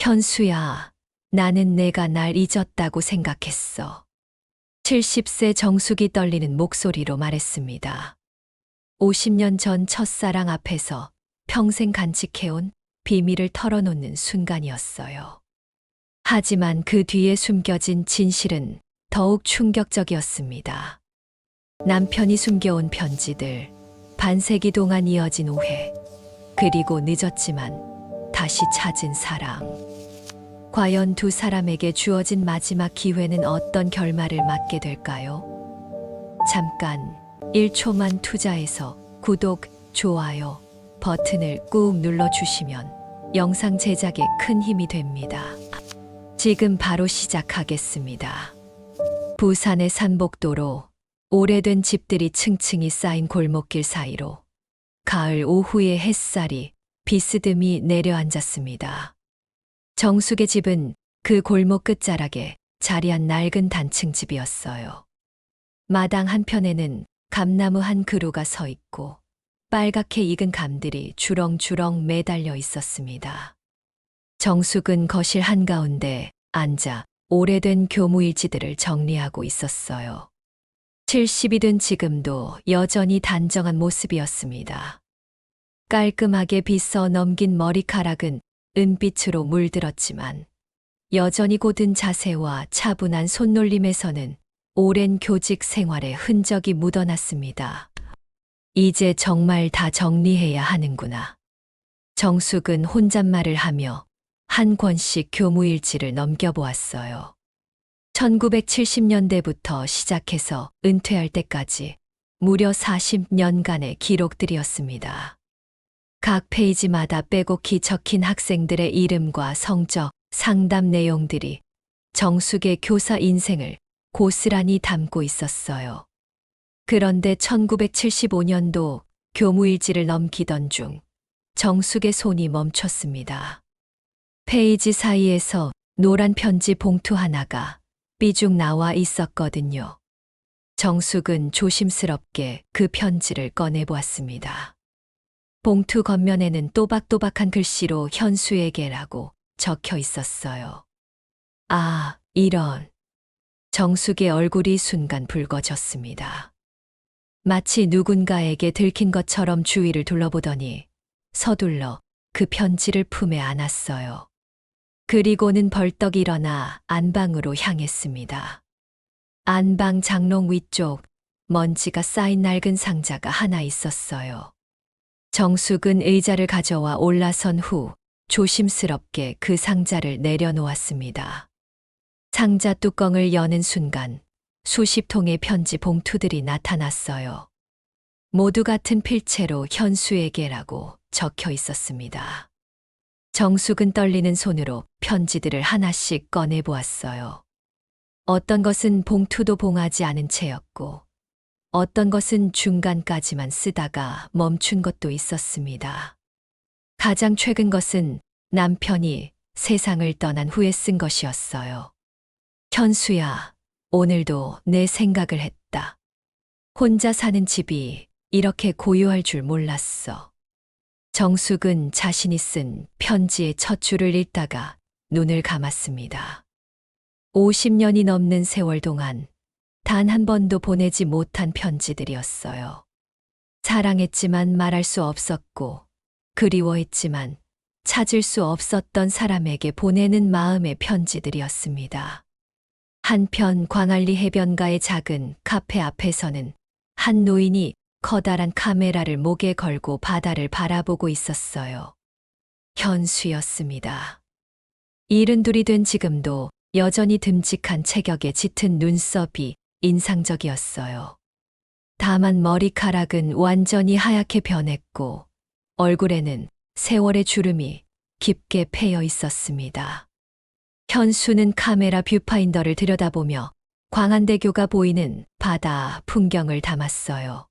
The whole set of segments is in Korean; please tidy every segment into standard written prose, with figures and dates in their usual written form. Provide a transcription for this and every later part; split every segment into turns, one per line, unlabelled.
현수야, 나는 내가 날 잊었다고 생각했어. 70세 정숙이 떨리는 목소리로 말했습니다. 50년 전 첫사랑 앞에서 평생 간직해온 비밀을 털어놓는 순간이었어요. 하지만 그 뒤에 숨겨진 진실은 더욱 충격적이었습니다. 남편이 숨겨온 편지들, 반세기 동안 이어진 오해, 그리고 늦었지만 다시 찾은 사랑. 과연 두 사람에게 주어진 마지막 기회는 어떤 결말을 맞게 될까요? 잠깐 1초만 투자해서 구독, 좋아요 버튼을 꾹 눌러주시면 영상 제작에 큰 힘이 됩니다. 지금 바로 시작하겠습니다. 부산의 산복도로, 오래된 집들이 층층이 쌓인 골목길 사이로 가을 오후의 햇살이 비스듬히 내려앉았습니다. 정숙의 집은 그 골목 끝자락에 자리한 낡은 단층 집이었어요. 마당 한편에는 감나무 한 그루가 서 있고 빨갛게 익은 감들이 주렁주렁 매달려 있었습니다. 정숙은 거실 한가운데 앉아 오래된 교무일지들을 정리하고 있었어요. 70이 된 지금도 여전히 단정한 모습이었습니다. 깔끔하게 빗어 넘긴 머리카락은 은빛으로 물들었지만 여전히 고든 자세와 차분한 손놀림에서는 오랜 교직 생활의 흔적이 묻어났습니다. 이제 정말 다 정리해야 하는구나. 정숙은 혼잣말을 하며 한 권씩 교무일지를 넘겨보았어요. 1970년대부터 시작해서 은퇴할 때까지 무려 40년간의 기록들이었습니다. 각 페이지마다 빼곡히 적힌 학생들의 이름과 성적, 상담 내용들이 정숙의 교사 인생을 고스란히 담고 있었어요. 그런데 1975년도 교무일지를 넘기던 중 정숙의 손이 멈췄습니다. 페이지 사이에서 노란 편지 봉투 하나가 삐죽 나와 있었거든요. 정숙은 조심스럽게 그 편지를 꺼내보았습니다. 봉투 겉면에는 또박또박한 글씨로 현수에게라고 적혀 있었어요. 아, 이런. 정숙의 얼굴이 순간 붉어졌습니다. 마치 누군가에게 들킨 것처럼 주위를 둘러보더니 서둘러 그 편지를 품에 안았어요. 그리고는 벌떡 일어나 안방으로 향했습니다. 안방 장롱 위쪽 먼지가 쌓인 낡은 상자가 하나 있었어요. 정숙은 의자를 가져와 올라선 후 조심스럽게 그 상자를 내려놓았습니다. 상자 뚜껑을 여는 순간 수십 통의 편지 봉투들이 나타났어요. 모두 같은 필체로 현수에게라고 적혀 있었습니다. 정숙은 떨리는 손으로 편지들을 하나씩 꺼내보았어요. 어떤 것은 봉투도 봉하지 않은 채였고 어떤 것은 중간까지만 쓰다가 멈춘 것도 있었습니다. 가장 최근 것은 남편이 세상을 떠난 후에 쓴 것이었어요. 현수야, 오늘도 내 생각을 했다. 혼자 사는 집이 이렇게 고요할 줄 몰랐어. 정숙은 자신이 쓴 편지의 첫 줄을 읽다가 눈을 감았습니다. 50년이 넘는 세월 동안 단 한 번도 보내지 못한 편지들이었어요. 사랑했지만 말할 수 없었고, 그리워했지만 찾을 수 없었던 사람에게 보내는 마음의 편지들이었습니다. 한편 광안리 해변가의 작은 카페 앞에서는 한 노인이 커다란 카메라를 목에 걸고 바다를 바라보고 있었어요. 현수였습니다. 72이 된 지금도 여전히 듬직한 체격에 짙은 눈썹이 인상적이었어요. 다만 머리카락은 완전히 하얗게 변했고 얼굴에는 세월의 주름이 깊게 패여 있었습니다. 현수는 카메라 뷰파인더를 들여다보며 광안대교가 보이는 바다 풍경을 담았어요.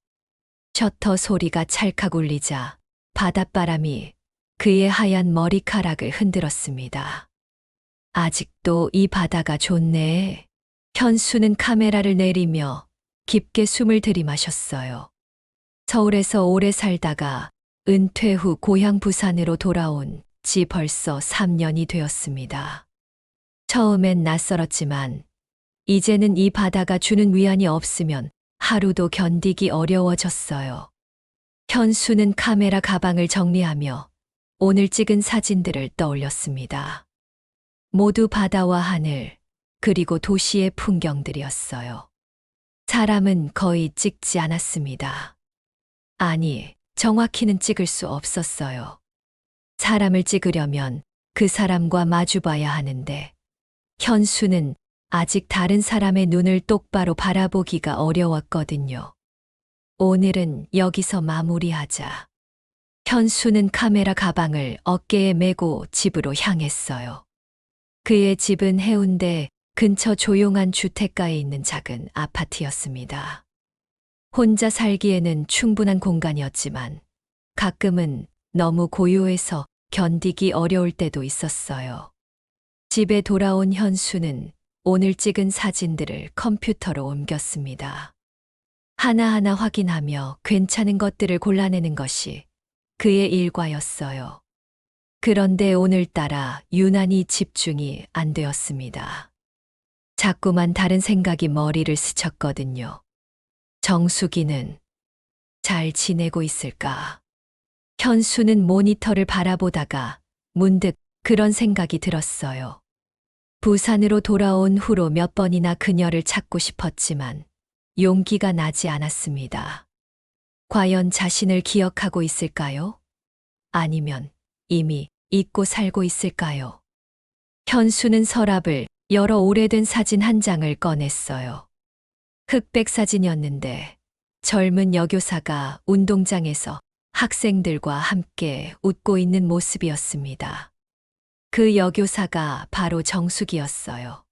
셔터 소리가 찰칵 울리자 바닷바람이 그의 하얀 머리카락을 흔들었습니다. 아직도 이 바다가 좋네. 현수는 카메라를 내리며 깊게 숨을 들이마셨어요. 서울에서 오래 살다가 은퇴 후 고향 부산으로 돌아온 지 벌써 3년이 되었습니다. 처음엔 낯설었지만 이제는 이 바다가 주는 위안이 없으면 하루도 견디기 어려워졌어요. 현수는 카메라 가방을 정리하며 오늘 찍은 사진들을 떠올렸습니다. 모두 바다와 하늘, 그리고 도시의 풍경들이었어요. 사람은 거의 찍지 않았습니다. 아니, 정확히는 찍을 수 없었어요. 사람을 찍으려면 그 사람과 마주봐야 하는데, 현수는 아직 다른 사람의 눈을 똑바로 바라보기가 어려웠거든요. 오늘은 여기서 마무리하자. 현수는 카메라 가방을 어깨에 메고 집으로 향했어요. 그의 집은 해운대 근처 조용한 주택가에 있는 작은 아파트였습니다. 혼자 살기에는 충분한 공간이었지만 가끔은 너무 고요해서 견디기 어려울 때도 있었어요. 집에 돌아온 현수는 오늘 찍은 사진들을 컴퓨터로 옮겼습니다. 하나하나 확인하며 괜찮은 것들을 골라내는 것이 그의 일과였어요. 그런데 오늘따라 유난히 집중이 안 되었습니다. 자꾸만 다른 생각이 머리를 스쳤거든요. 정숙이는 잘 지내고 있을까? 현수는 모니터를 바라보다가 문득 그런 생각이 들었어요. 부산으로 돌아온 후로 몇 번이나 그녀를 찾고 싶었지만 용기가 나지 않았습니다. 과연 자신을 기억하고 있을까요? 아니면 이미 잊고 살고 있을까요? 현수는 서랍을 열어 오래된 사진 한 장을 꺼냈어요. 흑백 사진이었는데 젊은 여교사가 운동장에서 학생들과 함께 웃고 있는 모습이었습니다. 그 여교사가 바로 정숙이었어요.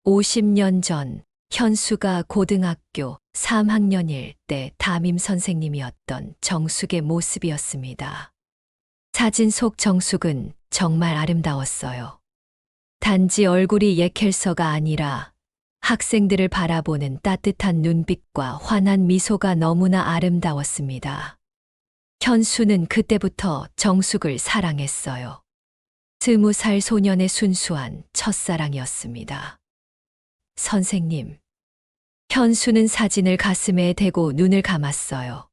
50년 전 현수가 고등학교 3학년일 때 담임 선생님이었던 정숙의 모습이었습니다. 사진 속 정숙은 정말 아름다웠어요. 단지 얼굴이 예켈서가 아니라 학생들을 바라보는 따뜻한 눈빛과 환한 미소가 너무나 아름다웠습니다. 현수는 그때부터 정숙을 사랑했어요. 20살 소년의 순수한 첫사랑이었습니다. 선생님. 현수는 사진을 가슴에 대고 눈을 감았어요.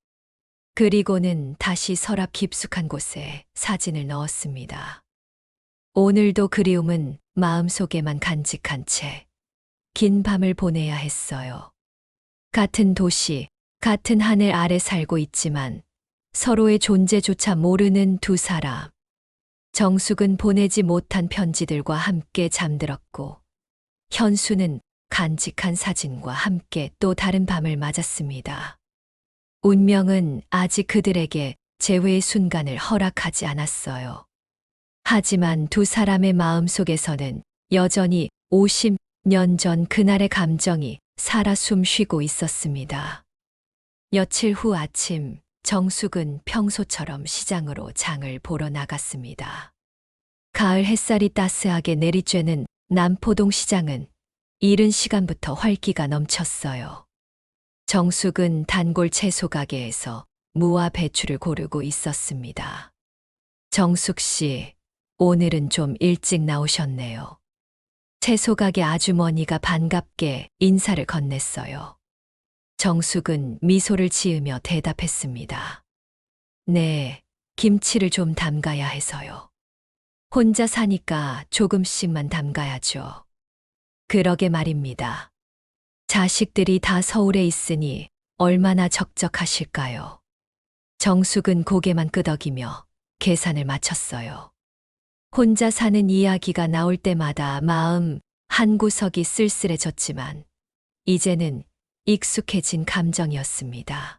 그리고는 다시 서랍 깊숙한 곳에 사진을 넣었습니다. 오늘도 그리움은 마음속에만 간직한 채 긴 밤을 보내야 했어요. 같은 도시, 같은 하늘 아래 살고 있지만 서로의 존재조차 모르는 두 사람. 정숙은 보내지 못한 편지들과 함께 잠들었고 현수는 간직한 사진과 함께 또 다른 밤을 맞았습니다. 운명은 아직 그들에게 재회의 순간을 허락하지 않았어요. 하지만 두 사람의 마음 속에서는 여전히 50년 전 그날의 감정이 살아 숨쉬고 있었습니다. 며칠 후 아침, 정숙은 평소처럼 시장으로 장을 보러 나갔습니다. 가을 햇살이 따스하게 내리쬐는 남포동 시장은 이른 시간부터 활기가 넘쳤어요. 정숙은 단골 채소 가게에서 무와 배추를 고르고 있었습니다. 정숙 씨, 오늘은 좀 일찍 나오셨네요. 채소 가게 아주머니가 반갑게 인사를 건넸어요. 정숙은 미소를 지으며 대답했습니다. 네, 김치를 좀 담가야 해서요. 혼자 사니까 조금씩만 담가야죠. 그러게 말입니다. 자식들이 다 서울에 있으니 얼마나 적적하실까요? 정숙은 고개만 끄덕이며 계산을 마쳤어요. 혼자 사는 이야기가 나올 때마다 마음 한구석이 쓸쓸해졌지만 이제는 익숙해진 감정이었습니다.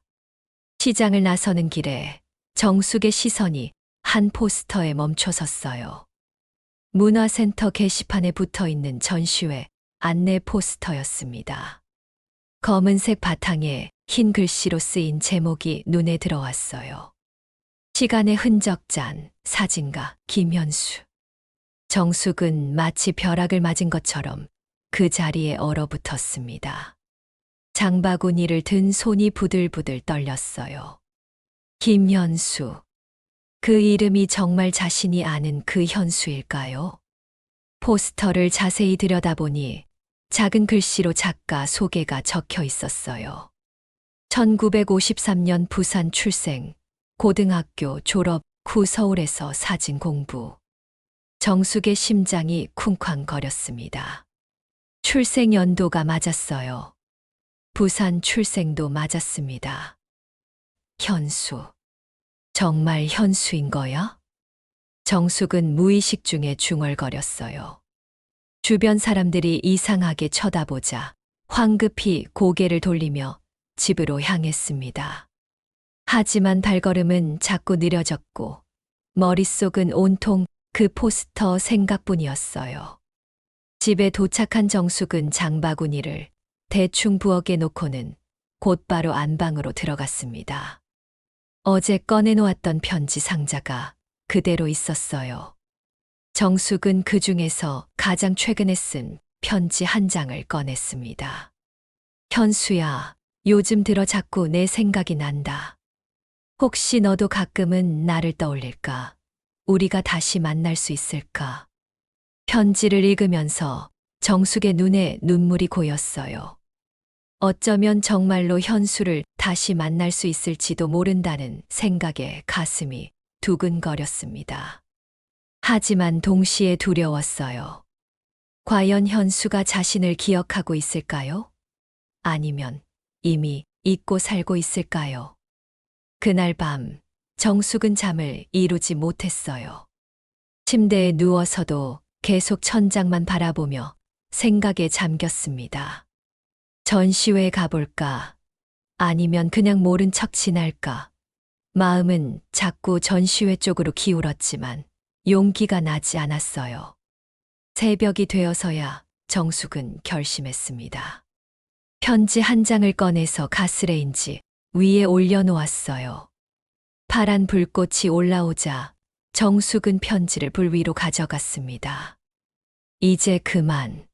시장을 나서는 길에 정숙의 시선이 한 포스터에 멈춰섰어요. 문화센터 게시판에 붙어있는 전시회 안내 포스터였습니다. 검은색 바탕에 흰 글씨로 쓰인 제목이 눈에 들어왔어요. 시간의 흔적 잔 사진가 김현수. 정숙은 마치 벼락을 맞은 것처럼 그 자리에 얼어붙었습니다. 장바구니를 든 손이 부들부들 떨렸어요. 김현수. 그 이름이 정말 자신이 아는 그 현수일까요? 포스터를 자세히 들여다보니 작은 글씨로 작가 소개가 적혀 있었어요. 1953년 부산 출생, 고등학교 졸업 후 서울에서 사진 공부. 정숙의 심장이 쿵쾅거렸습니다. 출생 연도가 맞았어요. 부산 출생도 맞았습니다. 현수. 정말 현수인 거야? 정숙은 무의식 중에 중얼거렸어요. 주변 사람들이 이상하게 쳐다보자 황급히 고개를 돌리며 집으로 향했습니다. 하지만 발걸음은 자꾸 느려졌고 머릿속은 온통 그 포스터 생각뿐이었어요. 집에 도착한 정숙은 장바구니를 대충 부엌에 놓고는 곧바로 안방으로 들어갔습니다. 어제 꺼내놓았던 편지 상자가 그대로 있었어요. 정숙은 그 중에서 가장 최근에 쓴 편지 한 장을 꺼냈습니다. 현수야, 요즘 들어 자꾸 내 생각이 난다. 혹시 너도 가끔은 나를 떠올릴까? 우리가 다시 만날 수 있을까? 편지를 읽으면서 정숙의 눈에 눈물이 고였어요. 어쩌면 정말로 현수를 다시 만날 수 있을지도 모른다는 생각에 가슴이 두근거렸습니다. 하지만 동시에 두려웠어요. 과연 현수가 자신을 기억하고 있을까요? 아니면 이미 잊고 살고 있을까요? 그날 밤 정숙은 잠을 이루지 못했어요. 침대에 누워서도 계속 천장만 바라보며 생각에 잠겼습니다. 전시회에 가볼까? 아니면 그냥 모른 척 지날까? 마음은 자꾸 전시회 쪽으로 기울었지만 용기가 나지 않았어요. 새벽이 되어서야 정숙은 결심했습니다. 편지 한 장을 꺼내서 가스레인지 위에 올려놓았어요. 파란 불꽃이 올라오자 정숙은 편지를 불 위로 가져갔습니다. 이제 그만.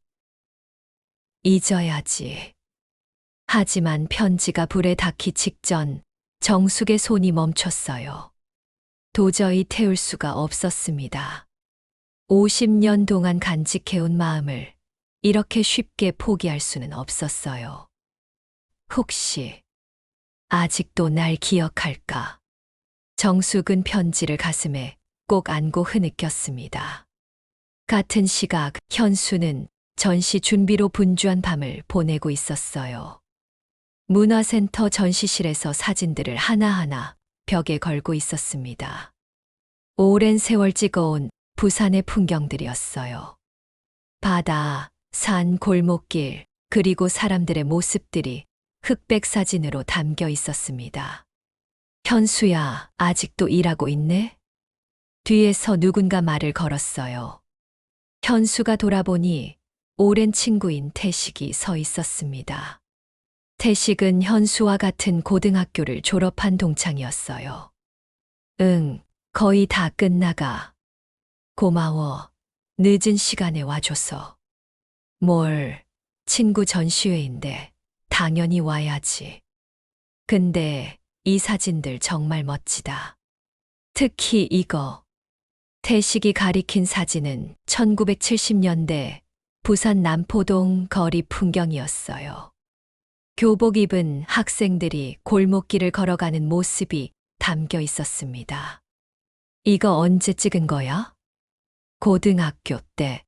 잊어야지. 하지만 편지가 불에 닿기 직전 정숙의 손이 멈췄어요. 도저히 태울 수가 없었습니다. 50년 동안 간직해온 마음을 이렇게 쉽게 포기할 수는 없었어요. 혹시 아직도 날 기억할까? 정숙은 편지를 가슴에 꼭 안고 흐느꼈습니다. 같은 시각 현수는 전시 준비로 분주한 밤을 보내고 있었어요. 문화센터 전시실에서 사진들을 하나하나 벽에 걸고 있었습니다. 오랜 세월 찍어온 부산의 풍경들이었어요. 바다, 산, 골목길, 그리고 사람들의 모습들이 흑백 사진으로 담겨 있었습니다. 현수야, 아직도 일하고 있네? 뒤에서 누군가 말을 걸었어요. 현수가 돌아보니 오랜 친구인 태식이 서 있었습니다. 태식은 현수와 같은 고등학교를 졸업한 동창이었어요. 응, 거의 다 끝나가. 고마워. 늦은 시간에 와줘서. 뭘, 친구 전시회인데 당연히 와야지. 근데 이 사진들 정말 멋지다. 특히 이거. 태식이 가리킨 사진은 1970년대 부산 남포동 거리 풍경이었어요. 교복 입은 학생들이 골목길을 걸어가는 모습이 담겨 있었습니다. 이거 언제 찍은 거야? 고등학교 때.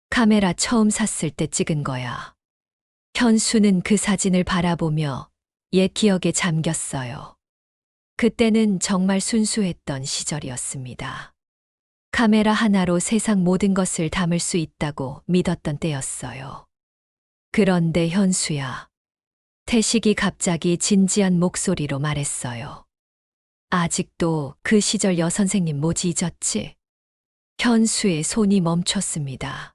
카메라 처음 샀을 때 찍은 거야. 현수는 그 사진을 바라보며 옛 기억에 잠겼어요. 그때는 정말 순수했던 시절이었습니다. 카메라 하나로 세상 모든 것을 담을 수 있다고 믿었던 때였어요. 그런데 현수야. 태식이 갑자기 진지한 목소리로 말했어요. 아직도 그 시절 여선생님 못 잊었지? 현수의 손이 멈췄습니다.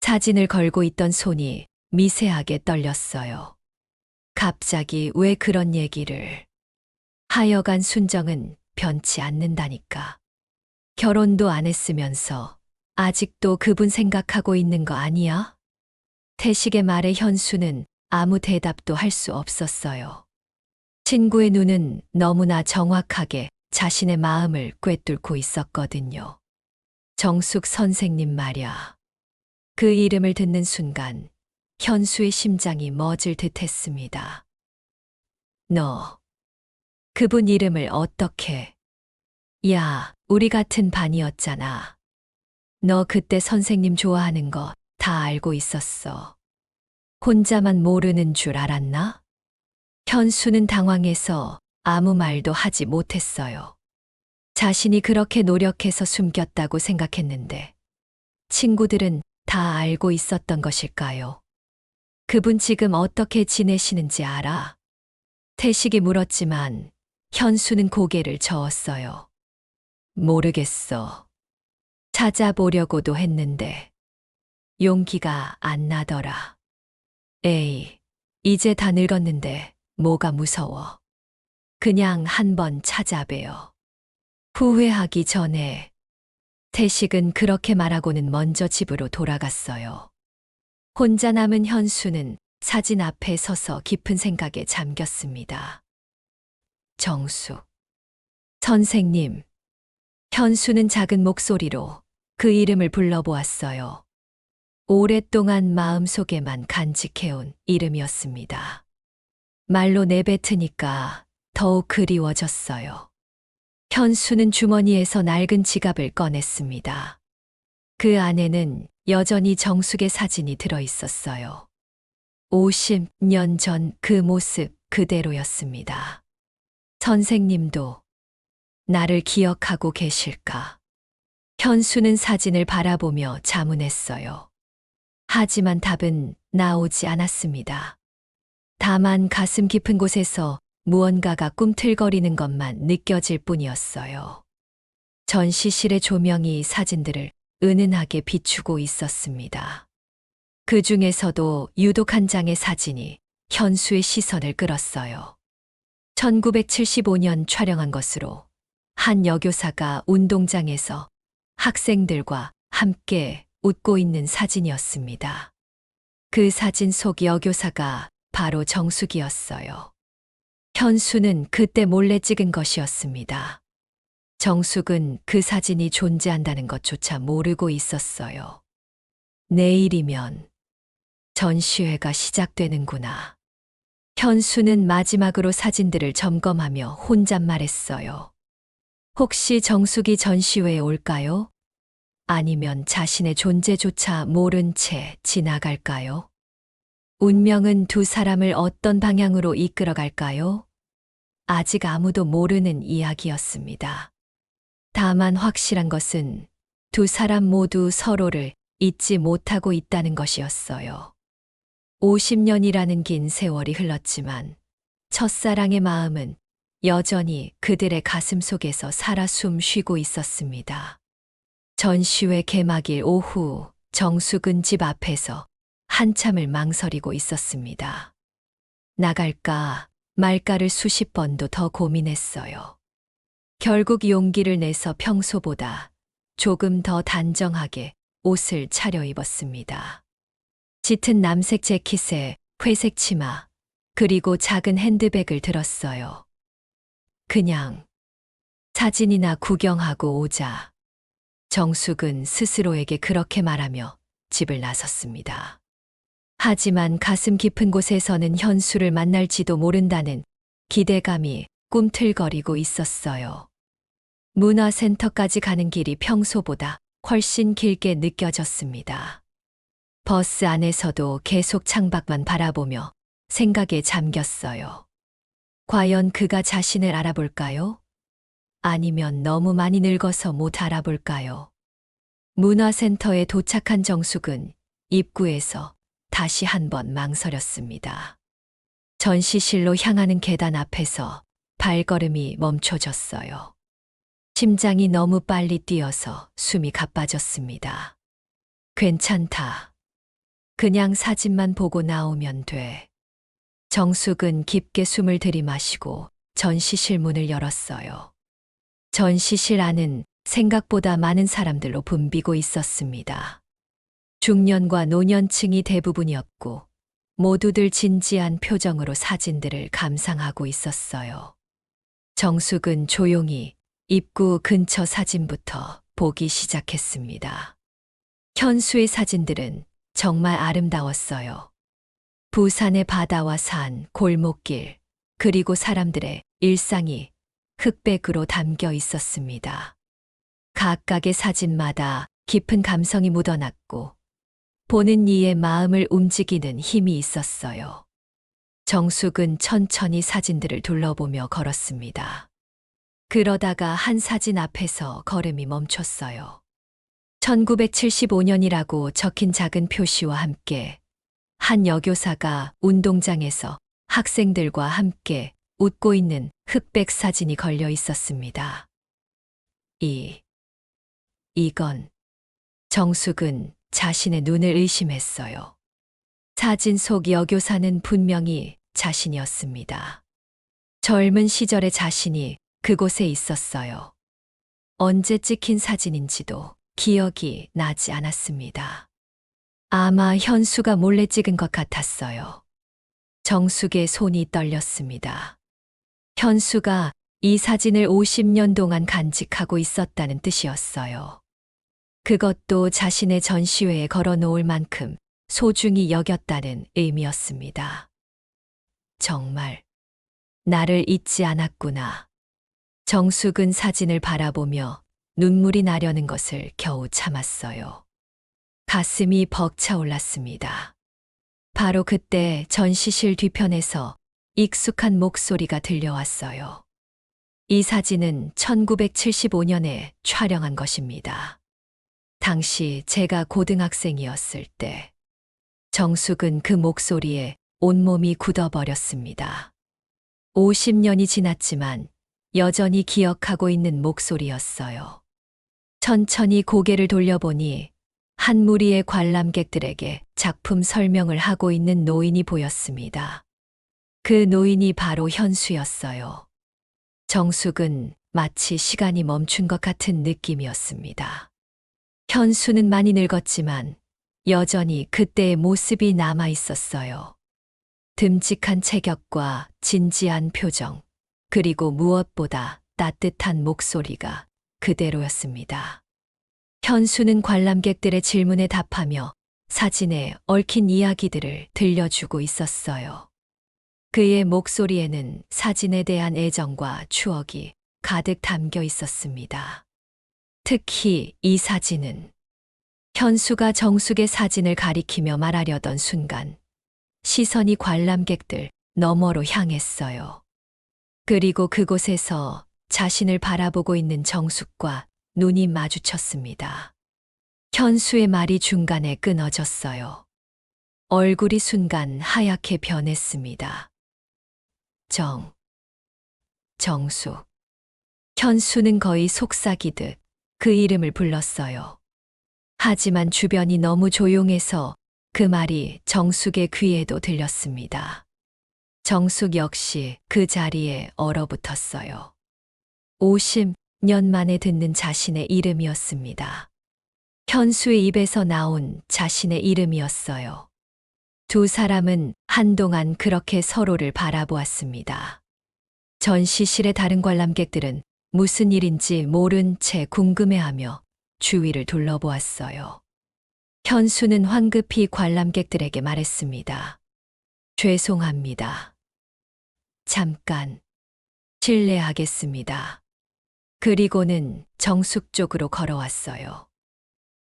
사진을 걸고 있던 손이 미세하게 떨렸어요. 갑자기 왜 그런 얘기를? 하여간 순정은 변치 않는다니까. 결혼도 안 했으면서 아직도 그분 생각하고 있는 거 아니야? 태식의 말에 현수는 아무 대답도 할 수 없었어요. 친구의 눈은 너무나 정확하게 자신의 마음을 꿰뚫고 있었거든요. 정숙 선생님 말야. 그 이름을 듣는 순간 현수의 심장이 멎을 듯 했습니다. 너, 그분 이름을 어떻게? 야, 우리 같은 반이었잖아. 너 그때 선생님 좋아하는 거 다 알고 있었어. 혼자만 모르는 줄 알았나? 현수는 당황해서 아무 말도 하지 못했어요. 자신이 그렇게 노력해서 숨겼다고 생각했는데 친구들은 다 알고 있었던 것일까요? 그분 지금 어떻게 지내시는지 알아? 태식이 물었지만 현수는 고개를 저었어요. 모르겠어. 찾아보려고도 했는데 용기가 안 나더라. 에이, 이제 다 늙었는데 뭐가 무서워. 그냥 한번 찾아봬요. 후회하기 전에. 태식은 그렇게 말하고는 먼저 집으로 돌아갔어요. 혼자 남은 현수는 사진 앞에 서서 깊은 생각에 잠겼습니다. 정숙. 선생님. 현수는 작은 목소리로 그 이름을 불러보았어요. 오랫동안 마음속에만 간직해온 이름이었습니다. 말로 내뱉으니까 더욱 그리워졌어요. 현수는 주머니에서 낡은 지갑을 꺼냈습니다. 그 안에는 여전히 정숙의 사진이 들어 있었어요. 50년 전 그 모습 그대로였습니다. 선생님도 나를 기억하고 계실까? 현수는 사진을 바라보며 자문했어요. 하지만 답은 나오지 않았습니다. 다만 가슴 깊은 곳에서 무언가가 꿈틀거리는 것만 느껴질 뿐이었어요. 전시실의 조명이 사진들을 은은하게 비추고 있었습니다. 그 중에서도 유독 한 장의 사진이 현수의 시선을 끌었어요. 1975년 촬영한 것으로 한 여교사가 운동장에서 학생들과 함께 웃고 있는 사진이었습니다. 그 사진 속 여교사가 바로 정숙이었어요. 현수는 그때 몰래 찍은 것이었습니다. 정숙은 그 사진이 존재한다는 것조차 모르고 있었어요. 내일이면 전시회가 시작되는구나. 현수는 마지막으로 사진들을 점검하며 혼잣말했어요. 혹시 정숙이 전시회에 올까요? 아니면 자신의 존재조차 모른 채 지나갈까요? 운명은 두 사람을 어떤 방향으로 이끌어갈까요? 아직 아무도 모르는 이야기였습니다. 다만 확실한 것은 두 사람 모두 서로를 잊지 못하고 있다는 것이었어요. 50년이라는 긴 세월이 흘렀지만 첫사랑의 마음은 여전히 그들의 가슴 속에서 살아 숨 쉬고 있었습니다. 전시회 개막일 오후 정숙은 집 앞에서 한참을 망설이고 있었습니다. 나갈까 말까를 수십 번도 더 고민했어요. 결국 용기를 내서 평소보다 조금 더 단정하게 옷을 차려입었습니다. 짙은 남색 재킷에 회색 치마, 그리고 작은 핸드백을 들었어요. 그냥 사진이나 구경하고 오자. 정숙은 스스로에게 그렇게 말하며 집을 나섰습니다. 하지만 가슴 깊은 곳에서는 현수를 만날지도 모른다는 기대감이 꿈틀거리고 있었어요. 문화센터까지 가는 길이 평소보다 훨씬 길게 느껴졌습니다. 버스 안에서도 계속 창밖만 바라보며 생각에 잠겼어요. 과연 그가 자신을 알아볼까요? 아니면 너무 많이 늙어서 못 알아볼까요? 문화센터에 도착한 정숙은 입구에서 다시 한번 망설였습니다. 전시실로 향하는 계단 앞에서 발걸음이 멈춰졌어요. 심장이 너무 빨리 뛰어서 숨이 가빠졌습니다. 괜찮다. 그냥 사진만 보고 나오면 돼. 정숙은 깊게 숨을 들이마시고 전시실 문을 열었어요. 전시실 안은 생각보다 많은 사람들로 붐비고 있었습니다. 중년과 노년층이 대부분이었고 모두들 진지한 표정으로 사진들을 감상하고 있었어요. 정숙은 조용히 입구 근처 사진부터 보기 시작했습니다. 현수의 사진들은 정말 아름다웠어요. 부산의 바다와 산, 골목길, 그리고 사람들의 일상이 흑백으로 담겨 있었습니다. 각각의 사진마다 깊은 감성이 묻어났고 보는 이의 마음을 움직이는 힘이 있었어요. 정숙은 천천히 사진들을 둘러보며 걸었습니다. 그러다가 한 사진 앞에서 걸음이 멈췄어요. 1975년이라고 적힌 작은 표시와 함께 한 여교사가 운동장에서 학생들과 함께 웃고 있는 흑백 사진이 걸려 있었습니다. 이건 정숙은 자신의 눈을 의심했어요. 사진 속 여교사는 분명히 자신이었습니다. 젊은 시절의 자신이 그곳에 있었어요. 언제 찍힌 사진인지도 기억이 나지 않았습니다. 아마 현수가 몰래 찍은 것 같았어요. 정숙의 손이 떨렸습니다. 현수가 이 사진을 50년 동안 간직하고 있었다는 뜻이었어요. 그것도 자신의 전시회에 걸어놓을 만큼 소중히 여겼다는 의미였습니다. 정말 나를 잊지 않았구나. 정숙은 사진을 바라보며 눈물이 나려는 것을 겨우 참았어요. 가슴이 벅차올랐습니다. 바로 그때 전시실 뒤편에서 익숙한 목소리가 들려왔어요. 이 사진은 1975년에 촬영한 것입니다. 당시 제가 고등학생이었을 때. 정숙은 그 목소리에 온몸이 굳어버렸습니다. 50년이 지났지만 여전히 기억하고 있는 목소리였어요. 천천히 고개를 돌려보니 한 무리의 관람객들에게 작품 설명을 하고 있는 노인이 보였습니다. 그 노인이 바로 현수였어요. 정숙은 마치 시간이 멈춘 것 같은 느낌이었습니다. 현수는 많이 늙었지만 여전히 그때의 모습이 남아 있었어요. 듬직한 체격과 진지한 표정, 그리고 무엇보다 따뜻한 목소리가 그대로였습니다. 현수는 관람객들의 질문에 답하며 사진에 얽힌 이야기들을 들려주고 있었어요. 그의 목소리에는 사진에 대한 애정과 추억이 가득 담겨 있었습니다. 특히 이 사진은 현수가 정숙의 사진을 가리키며 말하려던 순간 시선이 관람객들 너머로 향했어요. 그리고 그곳에서 자신을 바라보고 있는 정숙과 눈이 마주쳤습니다. 현수의 말이 중간에 끊어졌어요. 얼굴이 순간 하얗게 변했습니다. 정숙. 현수는 거의 속삭이듯 그 이름을 불렀어요. 하지만 주변이 너무 조용해서 그 말이 정숙의 귀에도 들렸습니다. 정숙 역시 그 자리에 얼어붙었어요. 50년 만에 듣는 자신의 이름이었습니다. 현수의 입에서 나온 자신의 이름이었어요. 두 사람은 한동안 그렇게 서로를 바라보았습니다. 전시실의 다른 관람객들은 무슨 일인지 모른 채 궁금해하며 주위를 둘러보았어요. 현수는 황급히 관람객들에게 말했습니다. 죄송합니다. 잠깐 실례하겠습니다. 그리고는 정숙 쪽으로 걸어왔어요.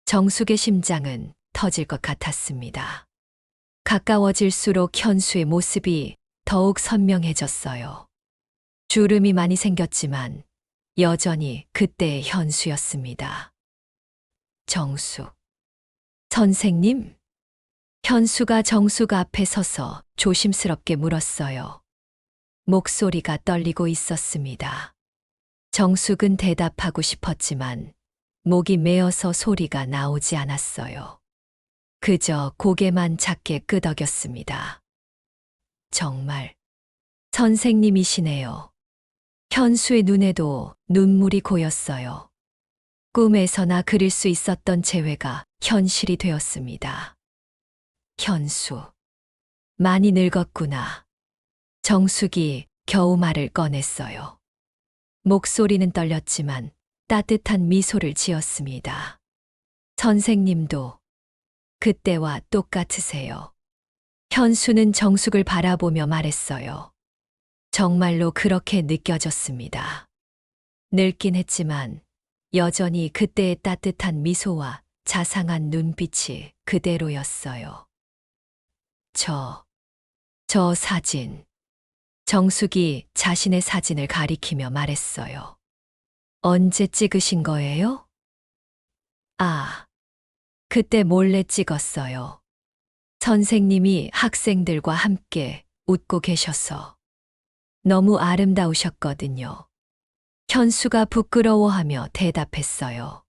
정숙의 심장은 터질 것 같았습니다. 가까워질수록 현수의 모습이 더욱 선명해졌어요. 주름이 많이 생겼지만 여전히 그때의 현수였습니다. 정숙. 선생님? 현수가 정숙 앞에 서서 조심스럽게 물었어요. 목소리가 떨리고 있었습니다. 정숙은 대답하고 싶었지만 목이 메어서 소리가 나오지 않았어요. 그저 고개만 작게 끄덕였습니다. 정말 선생님이시네요. 현수의 눈에도 눈물이 고였어요. 꿈에서나 그릴 수 있었던 재회가 현실이 되었습니다. 현수. 많이 늙었구나. 정숙이 겨우 말을 꺼냈어요. 목소리는 떨렸지만 따뜻한 미소를 지었습니다. 선생님도 그때와 똑같으세요. 현수는 정숙을 바라보며 말했어요. 정말로 그렇게 느껴졌습니다. 늙긴 했지만 여전히 그때의 따뜻한 미소와 자상한 눈빛이 그대로였어요. 저 사진. 정숙이 자신의 사진을 가리키며 말했어요. 언제 찍으신 거예요? 아, 그때 몰래 찍었어요. 선생님이 학생들과 함께 웃고 계셔서 너무 아름다우셨거든요. 현수가 부끄러워하며 대답했어요.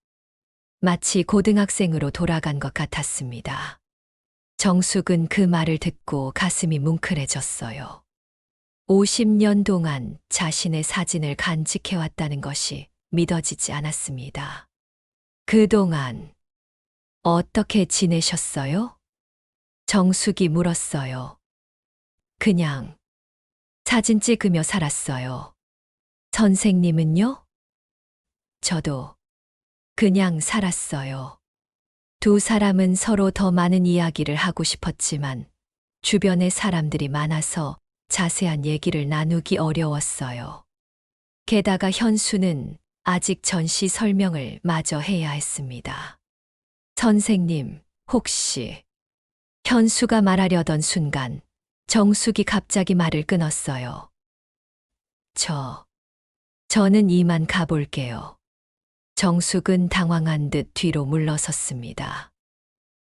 마치 고등학생으로 돌아간 것 같았습니다. 정숙은 그 말을 듣고 가슴이 뭉클해졌어요. 50년 동안 자신의 사진을 간직해왔다는 것이 믿어지지 않았습니다. 그동안 어떻게 지내셨어요? 정숙이 물었어요. 그냥 사진 찍으며 살았어요. 선생님은요? 저도 그냥 살았어요. 두 사람은 서로 더 많은 이야기를 하고 싶었지만 주변에 사람들이 많아서 자세한 얘기를 나누기 어려웠어요. 게다가 현수는 아직 전시 설명을 마저 해야 했습니다. 선생님, 혹시 현수가 말하려던 순간 정숙이 갑자기 말을 끊었어요. 저는 이만 가볼게요. 정숙은 당황한 듯 뒤로 물러섰습니다.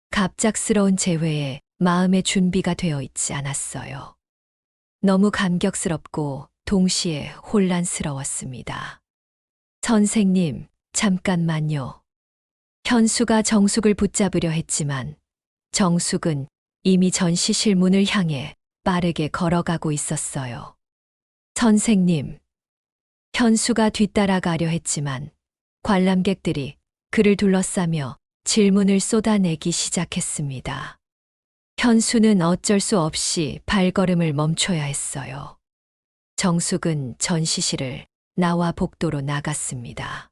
갑작스러운 재회에 마음의 준비가 되어 있지 않았어요. 너무 감격스럽고 동시에 혼란스러웠습니다. 선생님, 잠깐만요. 현수가 정숙을 붙잡으려 했지만 정숙은 이미 전시실 문을 향해 빠르게 걸어가고 있었어요. 선생님, 현수가 뒤따라가려 했지만 관람객들이 그를 둘러싸며 질문을 쏟아내기 시작했습니다. 현수는 어쩔 수 없이 발걸음을 멈춰야 했어요. 정숙은 전시실을 나와 복도로 나갔습니다.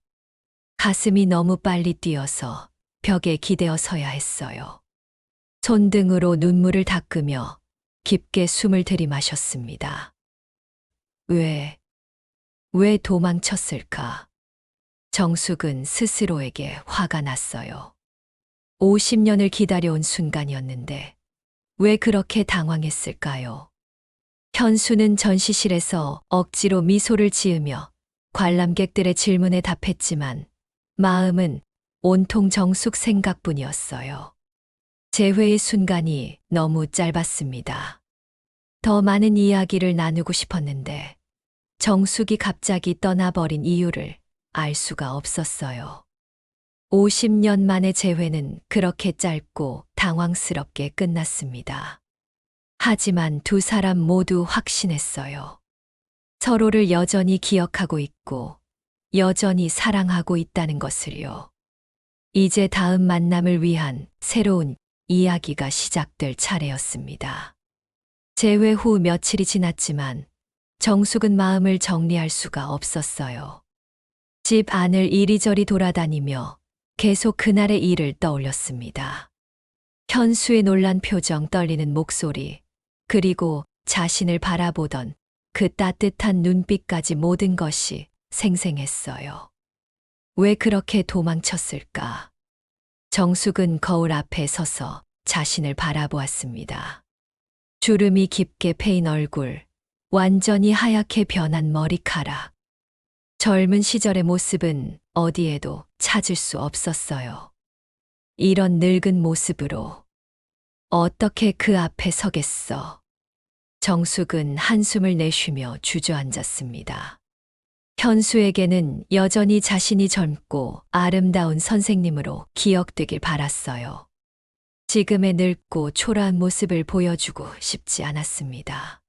가슴이 너무 빨리 뛰어서 벽에 기대어 서야 했어요. 손등으로 눈물을 닦으며 깊게 숨을 들이마셨습니다. 왜 도망쳤을까? 정숙은 스스로에게 화가 났어요. 50년을 기다려온 순간이었는데 왜 그렇게 당황했을까요? 현수는 전시실에서 억지로 미소를 지으며 관람객들의 질문에 답했지만 마음은 온통 정숙 생각뿐이었어요. 재회의 순간이 너무 짧았습니다. 더 많은 이야기를 나누고 싶었는데 정숙이 갑자기 떠나버린 이유를 알 수가 없었어요. 50년 만의 재회는 그렇게 짧고 당황스럽게 끝났습니다. 하지만 두 사람 모두 확신했어요. 서로를 여전히 기억하고 있고 여전히 사랑하고 있다는 것을요. 이제 다음 만남을 위한 새로운 이야기가 시작될 차례였습니다. 재회 후 며칠이 지났지만 정숙은 마음을 정리할 수가 없었어요. 집 안을 이리저리 돌아다니며 계속 그날의 일을 떠올렸습니다. 현수의 놀란 표정, 떨리는 목소리, 그리고 자신을 바라보던 그 따뜻한 눈빛까지 모든 것이 생생했어요. 왜 그렇게 도망쳤을까? 정숙은 거울 앞에 서서 자신을 바라보았습니다. 주름이 깊게 패인 얼굴, 완전히 하얗게 변한 머리카락. 젊은 시절의 모습은 어디에도 찾을 수 없었어요. 이런 늙은 모습으로 어떻게 그 앞에 서겠어? 정숙은 한숨을 내쉬며 주저앉았습니다. 현수에게는 여전히 자신이 젊고 아름다운 선생님으로 기억되길 바랐어요. 지금의 늙고 초라한 모습을 보여주고 싶지 않았습니다.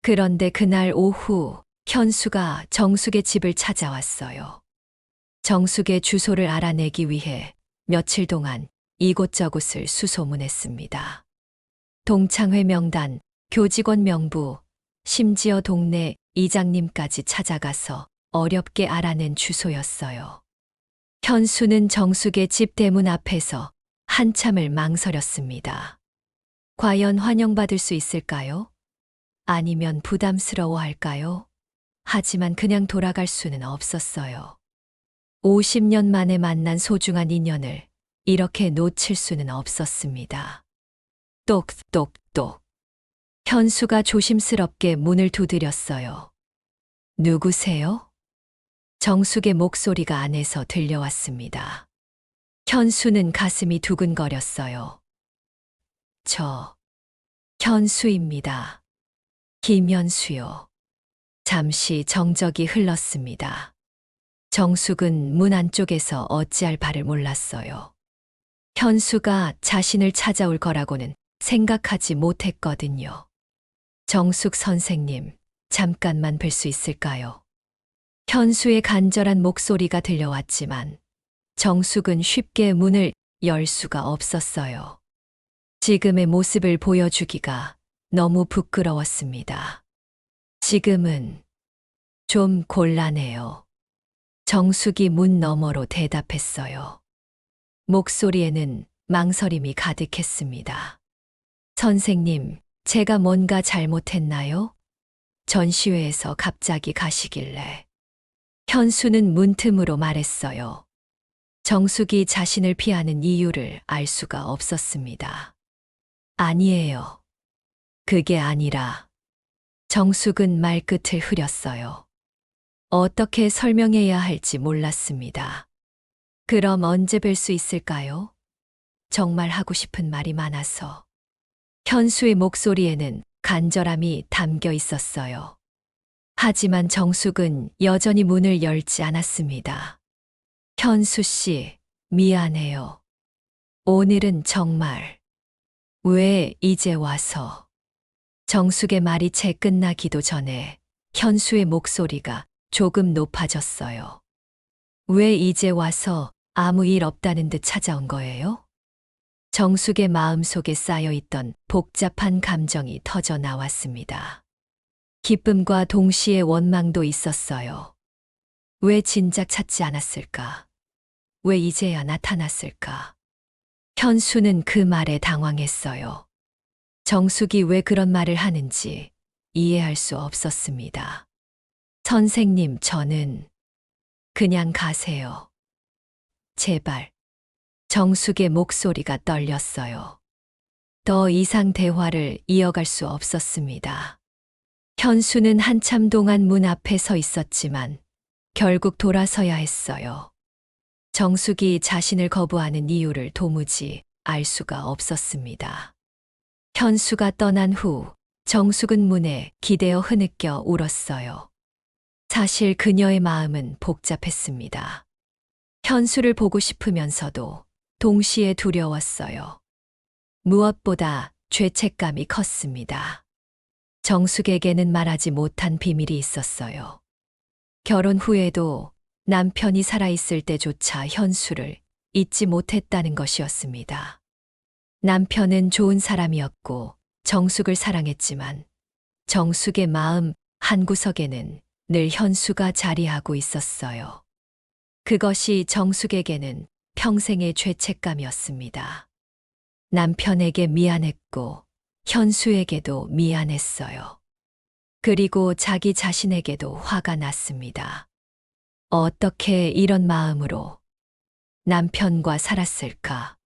그런데 그날 오후 현수가 정숙의 집을 찾아왔어요. 정숙의 주소를 알아내기 위해 며칠 동안 이곳저곳을 수소문했습니다. 동창회 명단, 교직원 명부, 심지어 동네 이장님까지 찾아가서 어렵게 알아낸 주소였어요. 현수는 정숙의 집 대문 앞에서 한참을 망설였습니다. 과연 환영받을 수 있을까요? 아니면 부담스러워할까요? 하지만 그냥 돌아갈 수는 없었어요. 50년 만에 만난 소중한 인연을 이렇게 놓칠 수는 없었습니다. 똑똑똑. 현수가 조심스럽게 문을 두드렸어요. 누구세요? 정숙의 목소리가 안에서 들려왔습니다. 현수는 가슴이 두근거렸어요. 저, 현수입니다. 김현수요. 잠시 정적이 흘렀습니다. 정숙은 문 안쪽에서 어찌할 바를 몰랐어요. 현수가 자신을 찾아올 거라고는 생각하지 못했거든요. 정숙 선생님, 잠깐만 뵐 수 있을까요? 현수의 간절한 목소리가 들려왔지만 정숙은 쉽게 문을 열 수가 없었어요. 지금의 모습을 보여주기가 너무 부끄러웠습니다. 지금은 좀 곤란해요. 정숙이 문 너머로 대답했어요. 목소리에는 망설임이 가득했습니다. 선생님, 제가 뭔가 잘못했나요? 전시회에서 갑자기 가시길래. 현수는 문틈으로 말했어요. 정숙이 자신을 피하는 이유를 알 수가 없었습니다. 아니에요. 그게 아니라 정숙은 말끝을 흐렸어요. 어떻게 설명해야 할지 몰랐습니다. 그럼 언제 뵐 수 있을까요? 정말 하고 싶은 말이 많아서. 현수의 목소리에는 간절함이 담겨 있었어요. 하지만 정숙은 여전히 문을 열지 않았습니다. 현수 씨, 미안해요. 오늘은 정말. 왜 이제 와서? 정숙의 말이 채 끝나기도 전에 현수의 목소리가 조금 높아졌어요. 왜 이제 와서 아무 일 없다는 듯 찾아온 거예요? 정숙의 마음속에 쌓여있던 복잡한 감정이 터져 나왔습니다. 기쁨과 동시에 원망도 있었어요. 왜 진작 찾지 않았을까? 왜 이제야 나타났을까? 현수는 그 말에 당황했어요. 정숙이 왜 그런 말을 하는지 이해할 수 없었습니다. 선생님, 저는 그냥 가세요. 제발. 정숙의 목소리가 떨렸어요. 더 이상 대화를 이어갈 수 없었습니다. 현수는 한참 동안 문 앞에 서 있었지만 결국 돌아서야 했어요. 정숙이 자신을 거부하는 이유를 도무지 알 수가 없었습니다. 현수가 떠난 후 정숙은 문에 기대어 흐느껴 울었어요. 사실 그녀의 마음은 복잡했습니다. 현수를 보고 싶으면서도 동시에 두려웠어요. 무엇보다 죄책감이 컸습니다. 정숙에게는 말하지 못한 비밀이 있었어요. 결혼 후에도 남편이 살아있을 때조차 현수를 잊지 못했다는 것이었습니다. 남편은 좋은 사람이었고 정숙을 사랑했지만 정숙의 마음 한구석에는 늘 현수가 자리하고 있었어요. 그것이 정숙에게는 평생의 죄책감이었습니다. 남편에게 미안했고 현수에게도 미안했어요. 그리고 자기 자신에게도 화가 났습니다. 어떻게 이런 마음으로 남편과 살았을까?